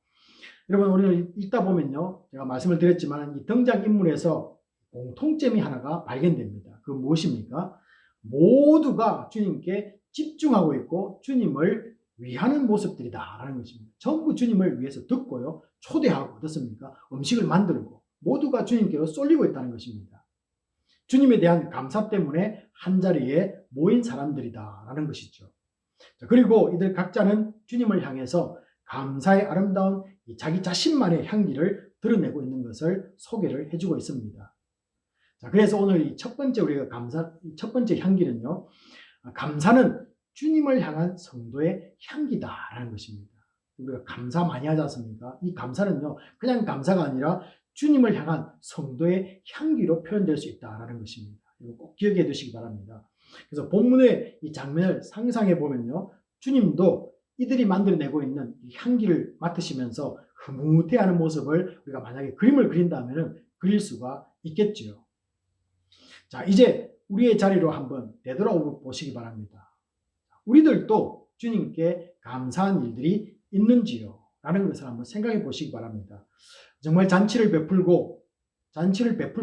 여러분, 오늘 읽다 보면요, 제가 말씀을 드렸지만 이 등장인물에서 공통점이 하나가 발견됩니다. 그 무엇입니까? 모두가 주님께 집중하고 있고 주님을 위하는 모습들이다라는 것입니다. 전부 주님을 위해서 듣고요, 초대하고 어떻습니까? 음식을 만들고 모두가 주님께로 쏠리고 있다는 것입니다. 주님에 대한 감사 때문에 한자리에 모인 사람들이다라는 것이죠. 그리고 이들 각자는 주님을 향해서 감사의 아름다운 자기 자신만의 향기를 드러내고 있는 것을 소개를 해주고 있습니다. 자, 그래서 오늘 이 첫 번째 첫 번째 향기는요, 감사는 주님을 향한 성도의 향기다라는 것입니다. 우리가 감사 많이 하지 않습니까? 이 감사는요, 그냥 감사가 아니라 주님을 향한 성도의 향기로 표현될 수 있다라는 것입니다. 이거 꼭 기억해 두시기 바랍니다. 그래서 본문의 이 장면을 상상해 보면요, 주님도 이들이 만들어내고 있는 이 향기를 맡으시면서 흐뭇해하는 모습을 우리가 만약에 그림을 그린다면 그릴 수가 있겠지요. 자, 이제 우리의 자리로 한번 되돌아오고 보시기 바랍니다. 우리들도 주님께 감사한 일들이 있는지요? 라는 것을 한번 생각해 보시기 바랍니다. 정말 잔치를 베풀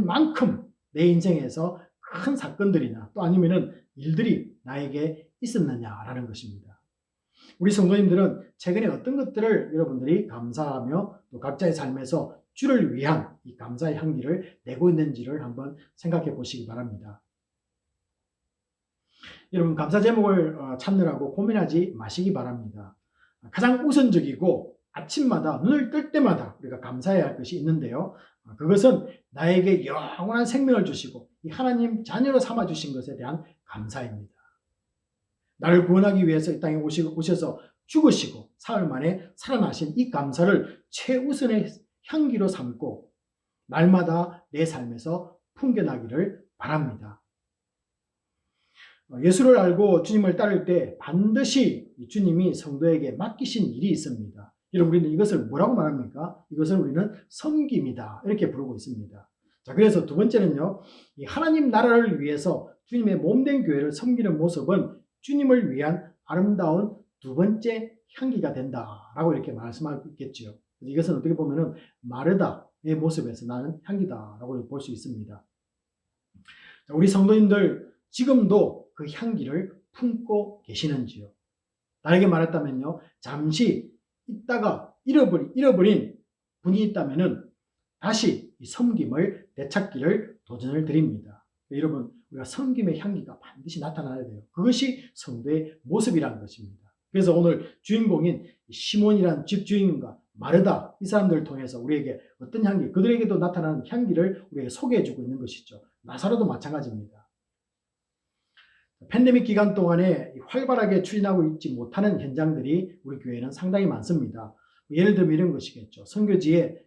만큼 내 인생에서 큰 사건들이나 또 아니면은 일들이 나에게 있었느냐라는 것입니다. 우리 성도님들은 최근에 어떤 것들을 여러분들이 감사하며 또 각자의 삶에서 주를 위한 이 감사의 향기를 내고 있는지를 한번 생각해 보시기 바랍니다. 여러분, 감사 제목을 찾느라고 고민하지 마시기 바랍니다. 가장 우선적이고 아침마다 눈을 뜰 때마다 우리가 감사해야 할 것이 있는데요. 그것은 나에게 영원한 생명을 주시고 이 하나님 자녀로 삼아 주신 것에 대한 감사입니다. 나를 구원하기 위해서 이 땅에 오셔서 죽으시고 사흘 만에 살아나신 이 감사를 최우선의 향기로 삼고 날마다 내 삶에서 풍겨나기를 바랍니다. 예수를 알고 주님을 따를 때 반드시 주님이 성도에게 맡기신 일이 있습니다. 여러분, 우리는 이것을 뭐라고 말합니까? 이것을 우리는 섬김이다 이렇게 부르고 있습니다. 자, 그래서 두 번째는요, 이 하나님 나라를 위해서 주님의 몸된 교회를 섬기는 모습은 주님을 위한 아름다운 두 번째 향기가 된다라고 이렇게 말씀하고 있겠죠. 이것은 어떻게 보면은 마르다의 모습에서 나는 향기다라고 볼 수 있습니다. 자, 우리 성도님들 지금도 그 향기를 품고 계시는지요? 다르게 말했다면요, 잠시 있다가 잃어버린 분이 있다면은 다시 이 섬김을 되찾기를 도전을 드립니다. 여러분, 우리가 섬김의 향기가 반드시 나타나야 돼요. 그것이 성도의 모습이라는 것입니다. 그래서 오늘 주인공인 시몬이란 집주인과 마르다, 이 사람들을 통해서 우리에게 어떤 향기, 그들에게도 나타나는 향기를 우리에게 소개해주고 있는 것이죠. 나사로도 마찬가지입니다. 팬데믹 기간 동안에 활발하게 추진하고 있지 못하는 현장들이 우리 교회는 상당히 많습니다. 예를 들면 이런 것이겠죠. 선교지에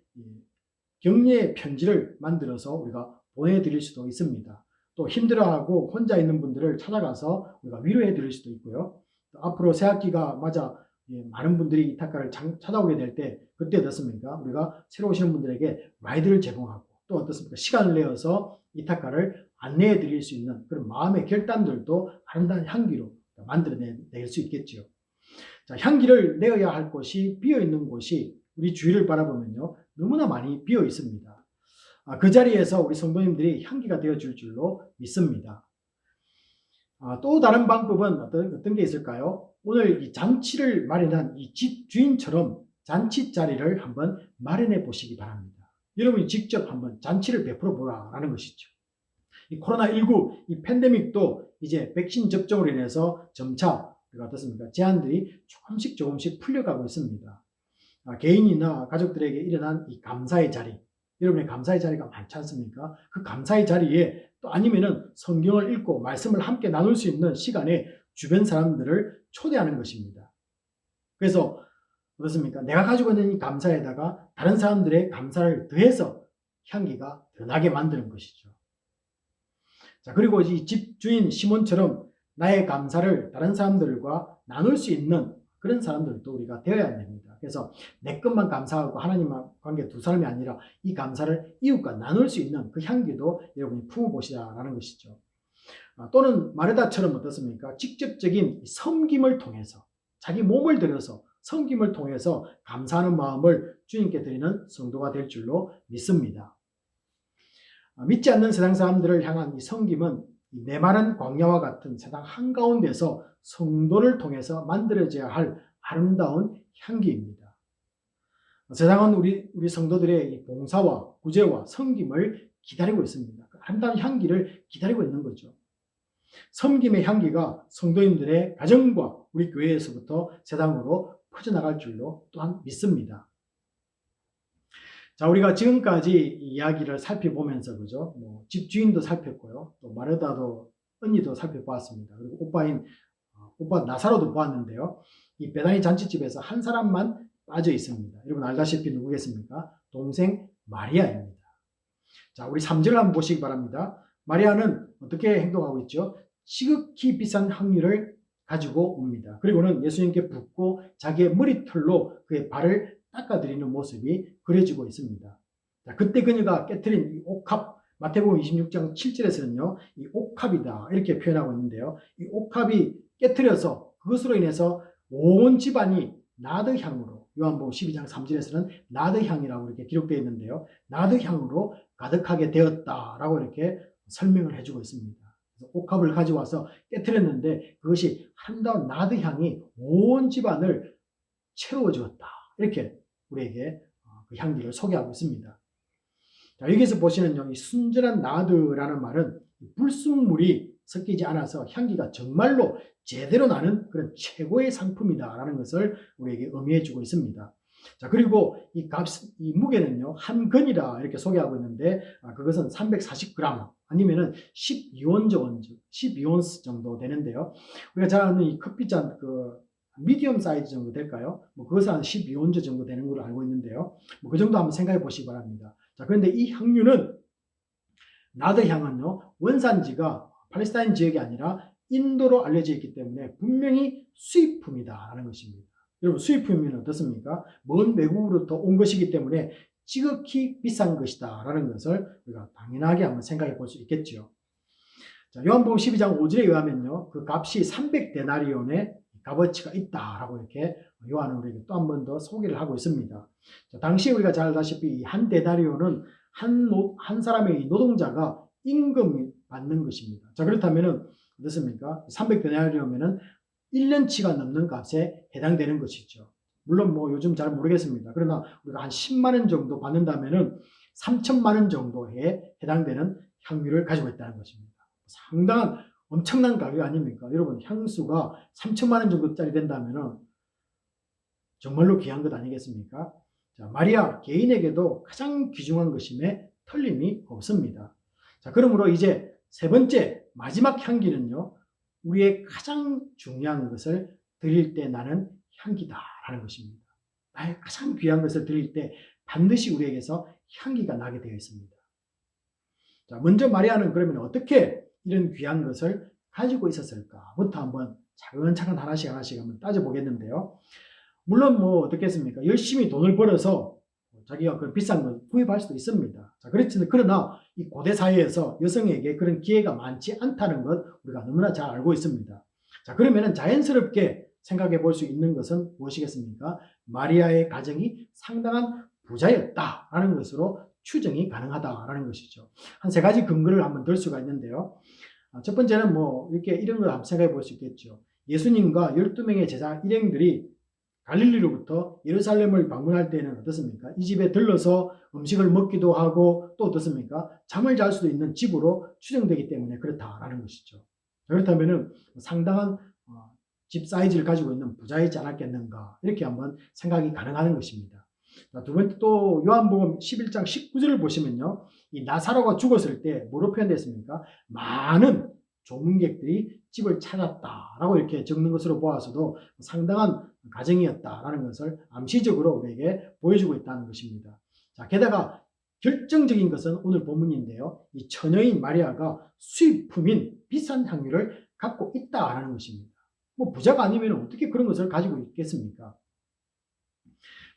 격려의 편지를 만들어서 우리가 보내드릴 수도 있습니다. 또 힘들어하고 혼자 있는 분들을 찾아가서 우리가 위로해 드릴 수도 있고요. 또 앞으로 새학기가 맞아 많은 분들이 이타카를 찾아오게 될 때 그때 어떻습니까? 우리가 새로 오시는 분들에게 라이드를 제공하고 또 어떻습니까? 시간을 내어서 이타카를 안내해 드릴 수 있는 그런 마음의 결단들도 아름다운 향기로 만들어낼 수 있겠죠. 자, 향기를 내어야 할 곳이 비어있는 곳이 우리 주위를 바라보면요, 너무나 많이 비어 있습니다. 그 자리에서 우리 성도님들이 향기가 되어줄 줄로 믿습니다. 또 다른 방법은 어떤 게 있을까요? 오늘 이 잔치를 마련한 이 집 주인처럼 잔치 자리를 한번 마련해 보시기 바랍니다. 여러분이 직접 한번 잔치를 베풀어 보라라는 것이죠. 이 코로나19 이 팬데믹도 이제 백신 접종으로 인해서 점차 어떻습니까? 제한들이 조금씩 풀려가고 있습니다. 개인이나 가족들에게 일어난 이 감사의 자리, 여러분의 감사의 자리가 많지 않습니까? 그 감사의 자리에 또 아니면은 성경을 읽고 말씀을 함께 나눌 수 있는 시간에 주변 사람들을 초대하는 것입니다. 그래서 어떻습니까? 내가 가지고 있는 이 감사에다가 다른 사람들의 감사를 더해서 향기가 더 나게 만드는 것이죠. 자, 그리고 이 집주인 시몬처럼 나의 감사를 다른 사람들과 나눌 수 있는 그런 사람들도 우리가 되어야 됩니다. 그래서 내 것만 감사하고 하나님과 관계 두 사람이 아니라 이 감사를 이웃과 나눌 수 있는 그 향기도 여러분이 품어보시라라는 것이죠. 또는 마르다처럼 어떻습니까? 직접적인 섬김을 통해서 자기 몸을 들여서 섬김을 통해서 감사하는 마음을 주님께 드리는 성도가 될 줄로 믿습니다. 믿지 않는 세상 사람들을 향한 이 섬김은 메마른 광야와 같은 세상 한가운데서 성도를 통해서 만들어져야 할 아름다운 향기입니다. 세상은 우리 성도들의 이 봉사와 구제와 섬김을 기다리고 있습니다. 그 아름다운 향기를 기다리고 있는 거죠. 섬김의 향기가 성도님들의 가정과 우리 교회에서부터 세상으로 퍼져나갈 줄로 또한 믿습니다. 자, 우리가 지금까지 이 이야기를 살펴보면서, 그죠? 집주인도 살폈고요. 또 마르다도, 언니도 살펴보았습니다. 그리고 오빠 나사로도 보았는데요. 이 베다니 잔치집에서 한 사람만 빠져 있습니다. 여러분 알다시피 누구겠습니까? 동생 마리아입니다. 자, 우리 3절을 한번 보시기 바랍니다. 마리아는 어떻게 행동하고 있죠? 지극히 비싼 향유를 가지고 옵니다. 그리고는 예수님께 붓고 자기의 머리털로 그의 발을 닦아드리는 모습이 그려지고 있습니다. 자, 그때 그녀가 깨트린 이 옥합, 마태복음 26장 7절에서는요, 이 옥합이다 이렇게 표현하고 있는데요. 이 옥합이 깨트려서 그것으로 인해서 온 집안이 나드향으로, 요한복음 12장 3절에서는 나드향이라고 이렇게 기록되어 있는데요. 나드향으로 가득하게 되었다라고 이렇게 설명을 해주고 있습니다. 그래서 옥합을 가져와서 깨트렸는데 그것이 아름다운 나드향이 온 집안을 채워 주었다. 이렇게 우리에게 그 향기를 소개하고 있습니다. 자, 여기서 보시는요, 이 순전한 나드라는 말은 불순물이 섞이지 않아서 향기가 정말로 제대로 나는 그런 최고의 상품이다라는 것을 우리에게 의미해 주고 있습니다. 자, 그리고 이 무게는요, 한 근이라 이렇게 소개하고 있는데, 그것은 340g 아니면은 12온스 정도 되는데요. 우리가 잘 아는 이 커피잔 미디엄 사이즈 정도 될까요? 뭐 그것은 한 12온즈 정도 되는 걸로 알고 있는데요. 뭐 그 정도 한번 생각해 보시기 바랍니다. 자, 그런데 이 향유는 나드 향은요, 원산지가 팔레스타인 지역이 아니라 인도로 알려져 있기 때문에 분명히 수입품이다라는 것입니다. 여러분, 수입품이면 어떻습니까? 먼 외국으로부터 온 것이기 때문에 지극히 비싼 것이다라는 것을 우리가 당연하게 한번 생각해 볼 수 있겠죠. 자, 요한복음 12장 5절에 의하면요, 그 값이 300데나리온의 값어치가 있다라고 이렇게 요한은 우리에게 또 한 번 더 소개를 하고 있습니다. 자, 당시 우리가 잘 알다시피 한 데나리온은 한 사람의 노동자가 임금이 받는 것입니다. 자, 그렇다면은 어떻습니까? 300데나리온이면은 1년치가 넘는 값에 해당되는 것이죠. 물론 뭐 요즘 잘 모르겠습니다. 그러나 우리가 한 10만 원 정도 받는다면은 3천만 원 정도에 해당되는 향유를 가지고 있다는 것입니다. 상당한 엄청난 가격 아닙니까? 여러분, 향수가 3천만 원 정도짜리 된다면은 정말로 귀한 것 아니겠습니까? 자, 마리아 개인에게도 가장 귀중한 것임에 틀림이 없습니다. 자, 그러므로 이제 세 번째 마지막 향기는요, 우리의 가장 중요한 것을 드릴 때 나는 향기다라는 것입니다. 나의 가장 귀한 것을 드릴 때 반드시 우리에게서 향기가 나게 되어 있습니다. 자, 먼저 마리아는 그러면 어떻게 이런 귀한 것을 가지고 있었을까부터 한번 차근차근 하나씩 한번 따져보겠는데요. 물론 뭐 어떻겠습니까? 열심히 돈을 벌어서 자기가 그 비싼 걸 구입할 수도 있습니다. 자, 그렇지만 그러나 이 고대 사회에서 여성에게 그런 기회가 많지 않다는 것 우리가 너무나 잘 알고 있습니다. 자, 그러면은 자연스럽게 생각해 볼 수 있는 것은 무엇이겠습니까? 마리아의 가정이 상당한 부자였다라는 것으로 추정이 가능하다라는 것이죠. 한 세 가지 근거를 한번 들 수가 있는데요. 첫 번째는 뭐 이렇게 이런 걸 한번 생각해 볼 수 있겠죠. 예수님과 12명의 제자 일행들이 갈릴리로부터 예루살렘을 방문할 때는 어떻습니까? 이 집에 들러서 음식을 먹기도 하고 또 어떻습니까? 잠을 잘 수도 있는 집으로 추정되기 때문에 그렇다라는 것이죠. 그렇다면은 상당한 집 사이즈를 가지고 있는 부자이지 않았겠는가 이렇게 한번 생각이 가능한 것입니다. 두 번째 또 요한복음 11장 19절을 보시면요. 이 나사로가 죽었을 때 뭐로 표현됐습니까? 많은 조문객들이 집을 찾았다라고 이렇게 적는 것으로 보아서도 상당한 가정이었다라는 것을 암시적으로 우리에게 보여주고 있다는 것입니다. 자, 게다가 결정적인 것은 오늘 본문인데요. 이 처녀인 마리아가 수입품인 비싼 향유를 갖고 있다라는 것입니다. 뭐 부자가 아니면 어떻게 그런 것을 가지고 있겠습니까?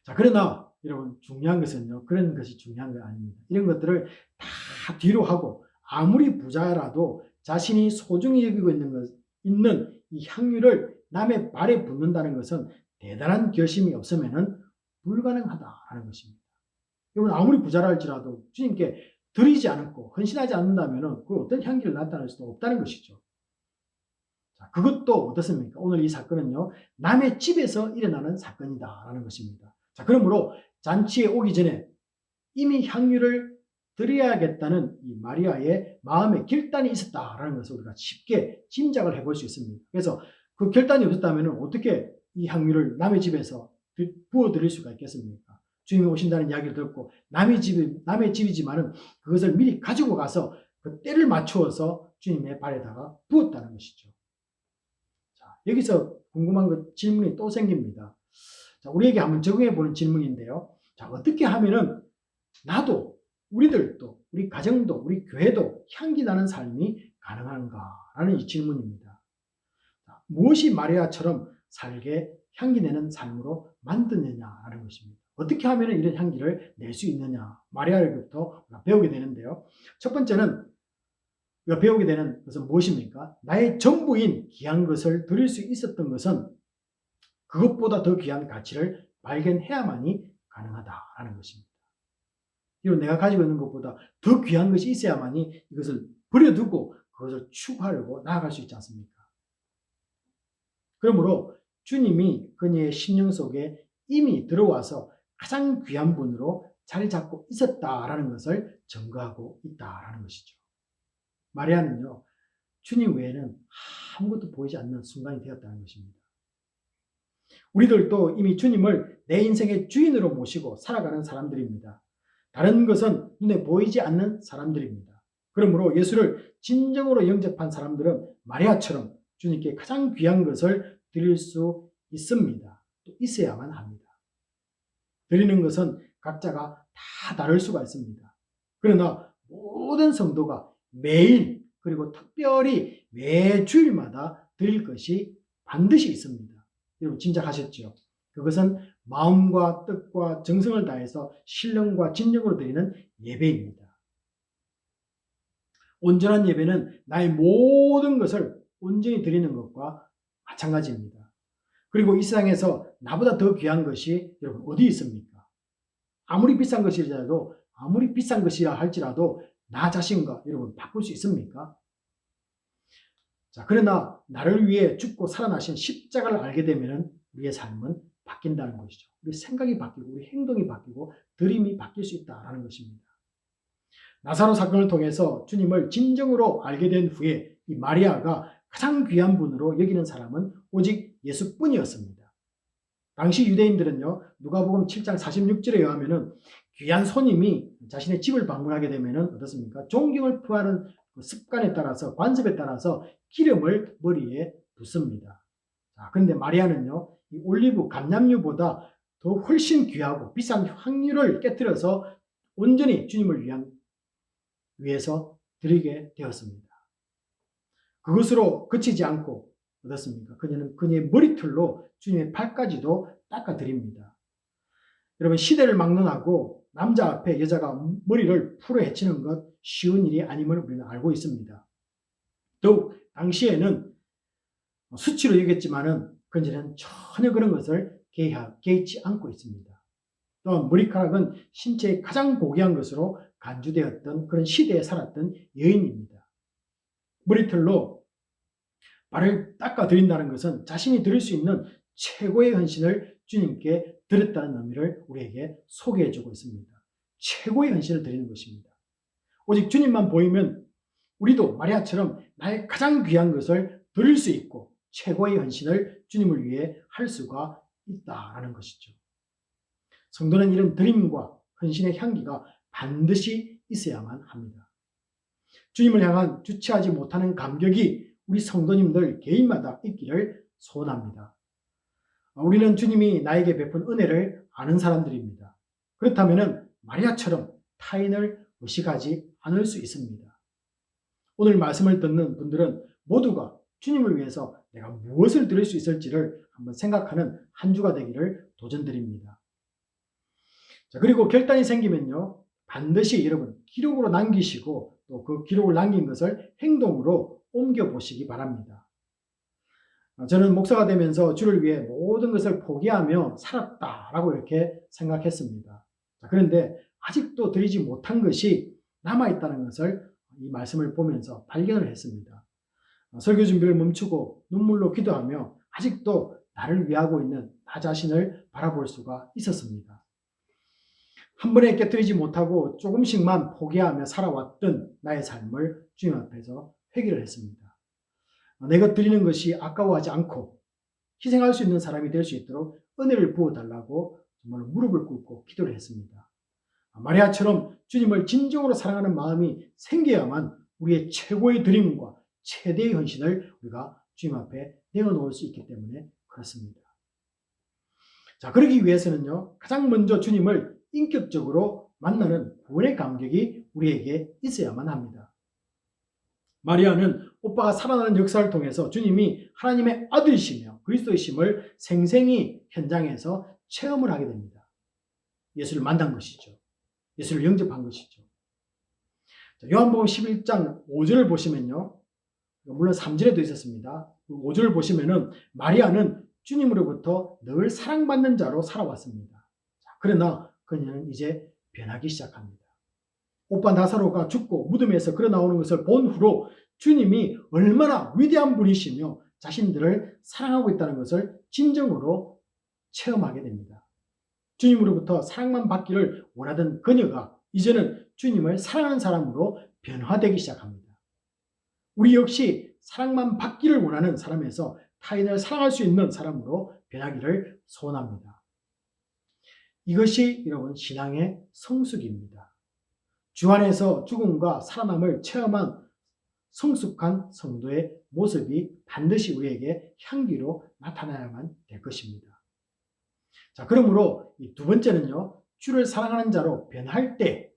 자, 그러나 여러분 중요한 것은요. 그런 것이 중요한 건 아닙니다. 이런 것들을 다 뒤로 하고 아무리 부자라도 자신이 소중히 여기고 있는 이 향유를 남의 발에 붓는다는 것은 대단한 결심이 없으면은 불가능하다라는 것입니다. 여러분 아무리 부자라 할지라도 주님께 드리지 않고 헌신하지 않는다면은 그 어떤 향기를 나타낼 수도 없다는 것이죠. 자, 그것도 어떻습니까? 오늘 이 사건은요. 남의 집에서 일어나는 사건이다라는 것입니다. 자, 그러므로 잔치에 오기 전에 이미 향유를 드려야겠다는 이 마리아의 마음에 결단이 있었다라는 것을 우리가 쉽게 짐작을 해볼 수 있습니다. 그래서 그 결단이 없었다면 어떻게 이 향유를 남의 집에서 부어드릴 수가 있겠습니까? 주님이 오신다는 이야기를 듣고 남의 집이지만은 그것을 미리 가지고 가서 그 때를 맞추어서 주님의 발에다가 부었다는 것이죠. 자, 여기서 궁금한 질문이 또 생깁니다. 자, 우리에게 한번 적용해 보는 질문인데요. 자, 어떻게 하면은 나도 우리들도 우리 가정도 우리 교회도 향기 나는 삶이 가능한가라는 이 질문입니다. 자, 무엇이 마리아처럼 살게 향기 내는 삶으로 만드느냐라는 것입니다. 어떻게 하면 이런 향기를 낼 수 있느냐 마리아로부터 배우게 되는데요. 첫 번째는 우리가 배우게 되는 것은 무엇입니까? 나의 전부인 귀한 것을 드릴 수 있었던 것은 그것보다 더 귀한 가치를 발견해야만이 가능하다라는 것입니다. 이건 내가 가지고 있는 것보다 더 귀한 것이 있어야만이 이것을 버려두고 그것을 추구하려고 나아갈 수 있지 않습니까? 그러므로 주님이 그녀의 심령 속에 이미 들어와서 가장 귀한 분으로 자리 잡고 있었다라는 것을 증거하고 있다라는 것이죠. 마리아는요, 주님 외에는 아무것도 보이지 않는 순간이 되었다는 것입니다. 우리들도 이미 주님을 내 인생의 주인으로 모시고 살아가는 사람들입니다. 다른 것은 눈에 보이지 않는 사람들입니다. 그러므로 예수를 진정으로 영접한 사람들은 마리아처럼 주님께 가장 귀한 것을 드릴 수 있습니다. 또 있어야만 합니다. 드리는 것은 각자가 다 다를 수가 있습니다. 그러나 모든 성도가 매일 그리고 특별히 매 주일마다 드릴 것이 반드시 있습니다. 여러분 짐작하셨죠? 그것은 마음과 뜻과 정성을 다해서 신령과 진정으로 드리는 예배입니다. 온전한 예배는 나의 모든 것을 온전히 드리는 것과 마찬가지입니다. 그리고 이 세상에서 나보다 더 귀한 것이 여러분 어디 있습니까? 아무리 비싼 것이라 할지라도 나 자신과 여러분 바꿀 수 있습니까? 자, 그러나 나를 위해 죽고 살아나신 십자가를 알게 되면 우리의 삶은 바뀐다는 것이죠. 우리 생각이 바뀌고 우리 행동이 바뀌고 드림이 바뀔 수 있다는 것입니다. 나사로 사건을 통해서 주님을 진정으로 알게 된 후에 이 마리아가 가장 귀한 분으로 여기는 사람은 오직 예수뿐이었습니다. 당시 유대인들은요, 누가복음 7장 46절에 의하면은 귀한 손님이 자신의 집을 방문하게 되면은 어떻습니까? 존경을 표하는 습관에 따라서, 관습에 따라서 기름을 머리에 붓습니다. 자, 그런데 마리아는요, 이 올리브 감람유보다 더 훨씬 귀하고 비싼 향유를 깨뜨려서 온전히 주님을 위해서 드리게 되었습니다. 그것으로 그치지 않고 어떻습니까? 그녀는 그녀의 머리털로 주님의 발까지도 닦아드립니다. 여러분, 시대를 막론하고 남자 앞에 여자가 머리를 풀어 헤치는 것 쉬운 일이 아님을 우리는 알고 있습니다. 더욱 당시에는 수치로 여겼지만은 그녀는 전혀 그런 것을 개의치 않고 있습니다. 또한 머리카락은 신체의 가장 고귀한 것으로 간주되었던 그런 시대에 살았던 여인입니다. 머리털로 발을 닦아드린다는 것은 자신이 드릴 수 있는 최고의 헌신을 주님께 드렸다는 의미를 우리에게 소개해주고 있습니다. 최고의 헌신을 드리는 것입니다. 오직 주님만 보이면 우리도 마리아처럼 나의 가장 귀한 것을 드릴 수 있고 최고의 헌신을 주님을 위해 할 수가 있다는 것이죠. 성도는 이런 드림과 헌신의 향기가 반드시 있어야만 합니다. 주님을 향한 주체하지 못하는 감격이 우리 성도님들 개인마다 있기를 소원합니다. 우리는 주님이 나에게 베푼 은혜를 아는 사람들입니다. 그렇다면 마리아처럼 타인을 의식하지 않을 수 있습니다. 오늘 말씀을 듣는 분들은 모두가 주님을 위해서 내가 무엇을 드릴 수 있을지를 한번 생각하는 한 주가 되기를 도전드립니다. 자, 그리고 결단이 생기면요, 반드시 여러분 기록으로 남기시고 또 그 기록을 남긴 것을 행동으로 옮겨보시기 바랍니다. 저는 목사가 되면서 주를 위해 모든 것을 포기하며 살았다라고 이렇게 생각했습니다. 그런데 아직도 드리지 못한 것이 남아있다는 것을 이 말씀을 보면서 발견을 했습니다. 설교 준비를 멈추고 눈물로 기도하며 아직도 나를 위하고 있는 나 자신을 바라볼 수가 있었습니다. 한 번에 깨뜨리지 못하고 조금씩만 포기하며 살아왔던 나의 삶을 주님 앞에서 회개를 했습니다. 내가 드리는 것이 아까워하지 않고 희생할 수 있는 사람이 될 수 있도록 은혜를 부어달라고 정말 무릎을 꿇고 기도를 했습니다. 마리아처럼 주님을 진정으로 사랑하는 마음이 생겨야만 우리의 최고의 드림과 최대의 헌신을 우리가 주님 앞에 내어놓을 수 있기 때문에 그렇습니다. 자, 그러기 위해서는요, 가장 먼저 주님을 인격적으로 만나는 구원의 감격이 우리에게 있어야만 합니다. 마리아는 오빠가 살아나는 역사를 통해서 주님이 하나님의 아들이시며 그리스도이심을 생생히 현장에서 체험을 하게 됩니다. 예수를 만난 것이죠. 예수를 영접한 것이죠. 요한복음 11장 5절을 보시면요, 물론 3절에도 있었습니다. 5절을 보시면은 마리아는 주님으로부터 늘 사랑받는 자로 살아왔습니다. 그러나 그녀는 이제 변하기 시작합니다. 오빠 나사로가 죽고 무덤에서 걸어 나오는 것을 본 후로 주님이 얼마나 위대한 분이시며 자신들을 사랑하고 있다는 것을 진정으로 체험하게 됩니다. 주님으로부터 사랑만 받기를 원하던 그녀가 이제는 주님을 사랑하는 사람으로 변화되기 시작합니다. 우리 역시 사랑만 받기를 원하는 사람에서 타인을 사랑할 수 있는 사람으로 변하기를 소원합니다. 이것이 여러분 신앙의 성숙입니다. 주 안에서 죽음과 살아남을 체험한 성숙한 성도의 모습이 반드시 우리에게 향기로 나타나야만 될 것입니다. 자, 그러므로 이 두 번째는요, 주를 사랑하는 자로 변할 때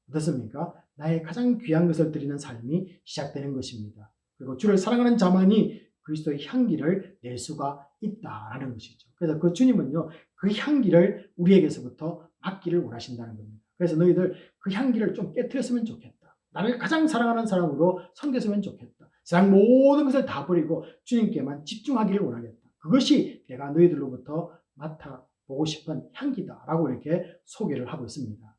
어떻습니까? 나의 가장 귀한 것을 드리는 삶이 시작되는 것입니다. 그리고 주를 사랑하는 자만이 그리스도의 향기를 낼 수가 있다라는 것이죠. 그래서 그 주님은요, 그 향기를 우리에게서부터 맡기를 원하신다는 겁니다. 그래서 너희들 그 향기를 좀 깨트렸으면 좋겠다. 나를 가장 사랑하는 사람으로 섬겼으면 좋겠다. 세상 모든 것을 다 버리고 주님께만 집중하기를 원하겠다. 그것이 내가 너희들로부터 맡아보고 싶은 향기다라고 이렇게 소개를 하고 있습니다.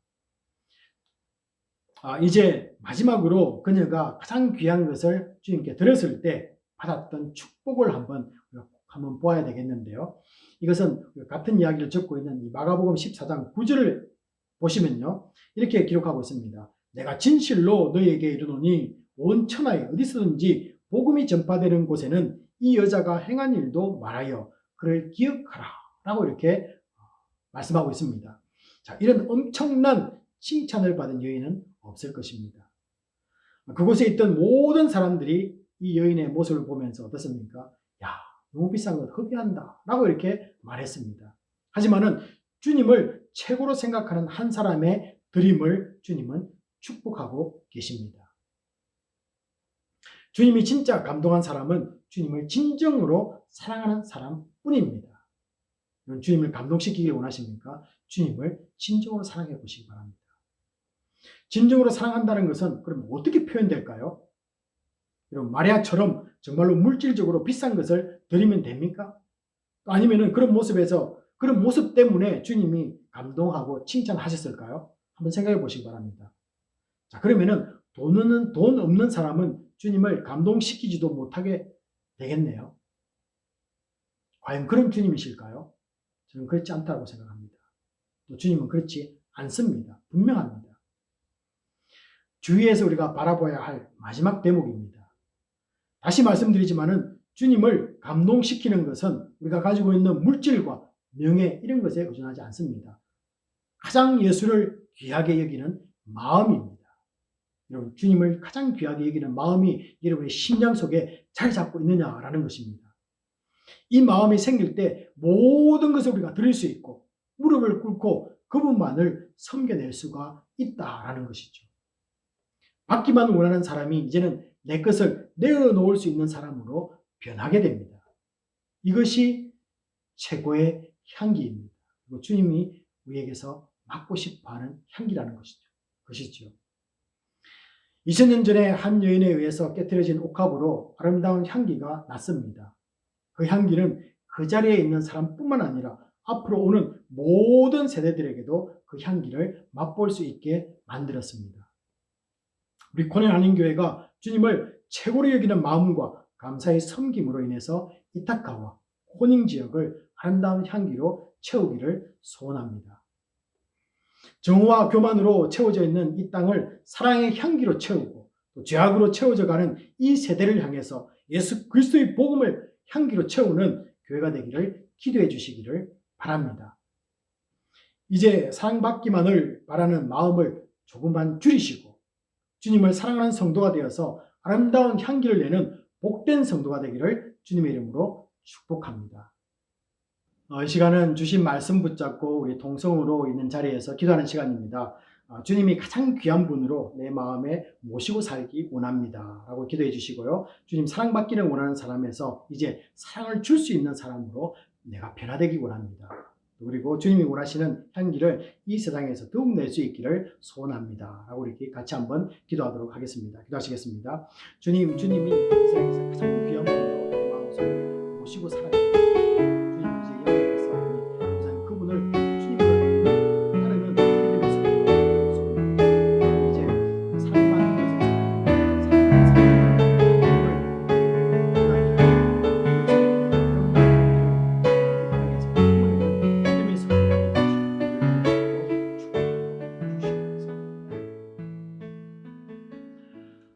이제 마지막으로 그녀가 가장 귀한 것을 주님께 드렸을 때 받았던 축복을 한번 보아야 되겠는데요. 이것은 같은 이야기를 적고 있는 이 마가복음 14장 9절을 보시면요, 이렇게 기록하고 있습니다. 내가 진실로 너희에게 이르노니 온 천하에 어디서든지 복음이 전파되는 곳에는 이 여자가 행한 일도 말하여 그를 기억하라 라고 이렇게 말씀하고 있습니다. 자, 이런 엄청난 칭찬을 받은 여인은 없을 것입니다. 그곳에 있던 모든 사람들이 이 여인의 모습을 보면서 어떻습니까? 야, 너무 비싼 것 허비한다 라고 이렇게 말했습니다. 하지만은 주님을 최고로 생각하는 한 사람의 드림을 주님은 축복하고 계십니다. 주님이 진짜 감동한 사람은 주님을 진정으로 사랑하는 사람뿐입니다. 주님을 감동시키길 원하십니까? 주님을 진정으로 사랑해 보시기 바랍니다. 진정으로 사랑한다는 것은 그럼 어떻게 표현될까요? 여러분, 마리아처럼 정말로 물질적으로 비싼 것을 드리면 됩니까? 아니면은 그런 모습에서 그런 모습 때문에 주님이 감동하고 칭찬하셨을까요? 한번 생각해 보시기 바랍니다. 자, 그러면은 돈 없는 사람은 주님을 감동시키지도 못하게 되겠네요. 과연 그런 주님이실까요? 저는 그렇지 않다고 생각합니다. 또 주님은 그렇지 않습니다. 분명합니다. 주위에서 우리가 바라봐야 할 마지막 대목입니다. 다시 말씀드리지만은 주님을 감동시키는 것은 우리가 가지고 있는 물질과 명예 이런 것에 의존하지 않습니다. 가장 예수를 귀하게 여기는 마음입니다. 여러분, 주님을 가장 귀하게 여기는 마음이 여러분의 심장 속에 자리 잡고 있느냐라는 것입니다. 이 마음이 생길 때 모든 것을 우리가 드릴 수 있고 무릎을 꿇고 그분만을 섬겨낼 수가 있다라는 것이죠. 받기만 원하는 사람이 이제는 내 것을 내어놓을 수 있는 사람으로 변하게 됩니다. 이것이 최고의 향기입니다. 그리고 주님이 우리에게서 맡고 싶어하는 향기라는 것이죠. 2000년 전에 한 여인에 의해서 깨트려진 옥합으로 아름다운 향기가 났습니다. 그 향기는 그 자리에 있는 사람뿐만 아니라 앞으로 오는 모든 세대들에게도 그 향기를 맛볼 수 있게 만들었습니다. 우리 코넬 한인교회가 주님을 최고로 여기는 마음과 감사의 섬김으로 인해서 이타카와 호닝 지역을 아름다운 향기로 채우기를 소원합니다. 정오와 교만으로 채워져 있는 이 땅을 사랑의 향기로 채우고 또 죄악으로 채워져가는 이 세대를 향해서 예수 그리스도의 복음을 향기로 채우는 교회가 되기를 기도해 주시기를 바랍니다. 이제 사랑받기만을 바라는 마음을 조금만 줄이시고 주님을 사랑하는 성도가 되어서 아름다운 향기를 내는 복된 성도가 되기를 주님의 이름으로 축복합니다. 이 시간은 주신 말씀 붙잡고 우리 동성으로 있는 자리에서 기도하는 시간입니다. 주님이 가장 귀한 분으로 내 마음에 모시고 살기 원합니다 라고 기도해 주시고요. 주님 사랑받기를 원하는 사람에서 이제 사랑을 줄 수 있는 사람으로 내가 변화되기 원합니다. 그리고 주님이 원하시는 향기를 이 세상에서 더욱 낼 수 있기를 소원합니다 라고 이렇게 같이 한번 기도하도록 하겠습니다. 기도하시겠습니다. 주님이 이 세상에서 가장 귀한 분으로 내 마음속에 모시고 살아갑니다.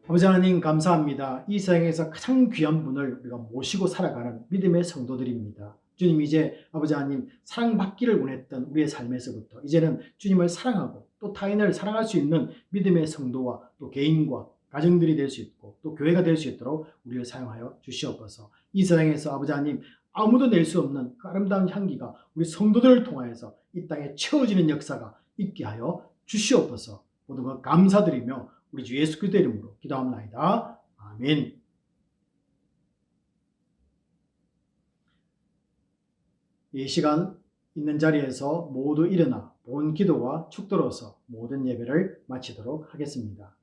아버지 하나님 감사합니다. 이 세상에서 가장 귀한 분을 우리가 모시고 살아가는 믿음의 성도들입니다. 주님 이제 아버지 하나님 사랑받기를 원했던 우리의 삶에서부터 이제는 주님을 사랑하고 또 타인을 사랑할 수 있는 믿음의 성도와 또 개인과 가정들이 될 수 있고 또 교회가 될 수 있도록 우리를 사용하여 주시옵소서. 이 세상에서 아버지 하나님 아무도 낼 수 없는 그 아름다운 향기가 우리 성도들을 통하여서 이 땅에 채워지는 역사가 있게 하여 주시옵소서. 모든 것 감사드리며 우리 주 예수 그리스도의 이름으로 기도합나이다. 아멘. 이 시간 있는 자리에서 모두 일어나 본 기도와 축도로서 모든 예배를 마치도록 하겠습니다.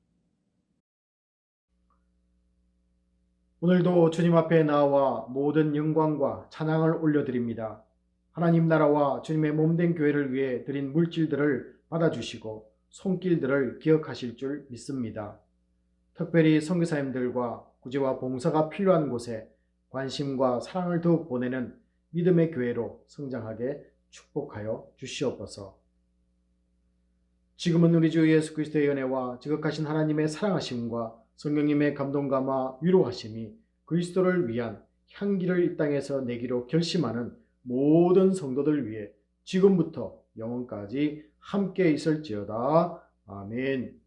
오늘도 주님 앞에 나와 모든 영광과 찬양을 올려드립니다. 하나님 나라와 주님의 몸된 교회를 위해 드린 물질들을 받아주시고 손길들을 기억하실 줄 믿습니다. 특별히 선교사님들과 구제와 봉사가 필요한 곳에 관심과 사랑을 더욱 보내는 믿음의 교회로 성장하게 축복하여 주시옵소서. 지금은 우리 주 예수 그리스도의 은혜와 지극하신 하나님의 사랑하심과 성령님의 감동감화 위로하심이 그리스도를 위한 향기를 이 땅에서 내기로 결심하는 모든 성도들 위해 지금부터 영원까지 함께 있을지어다. 아멘.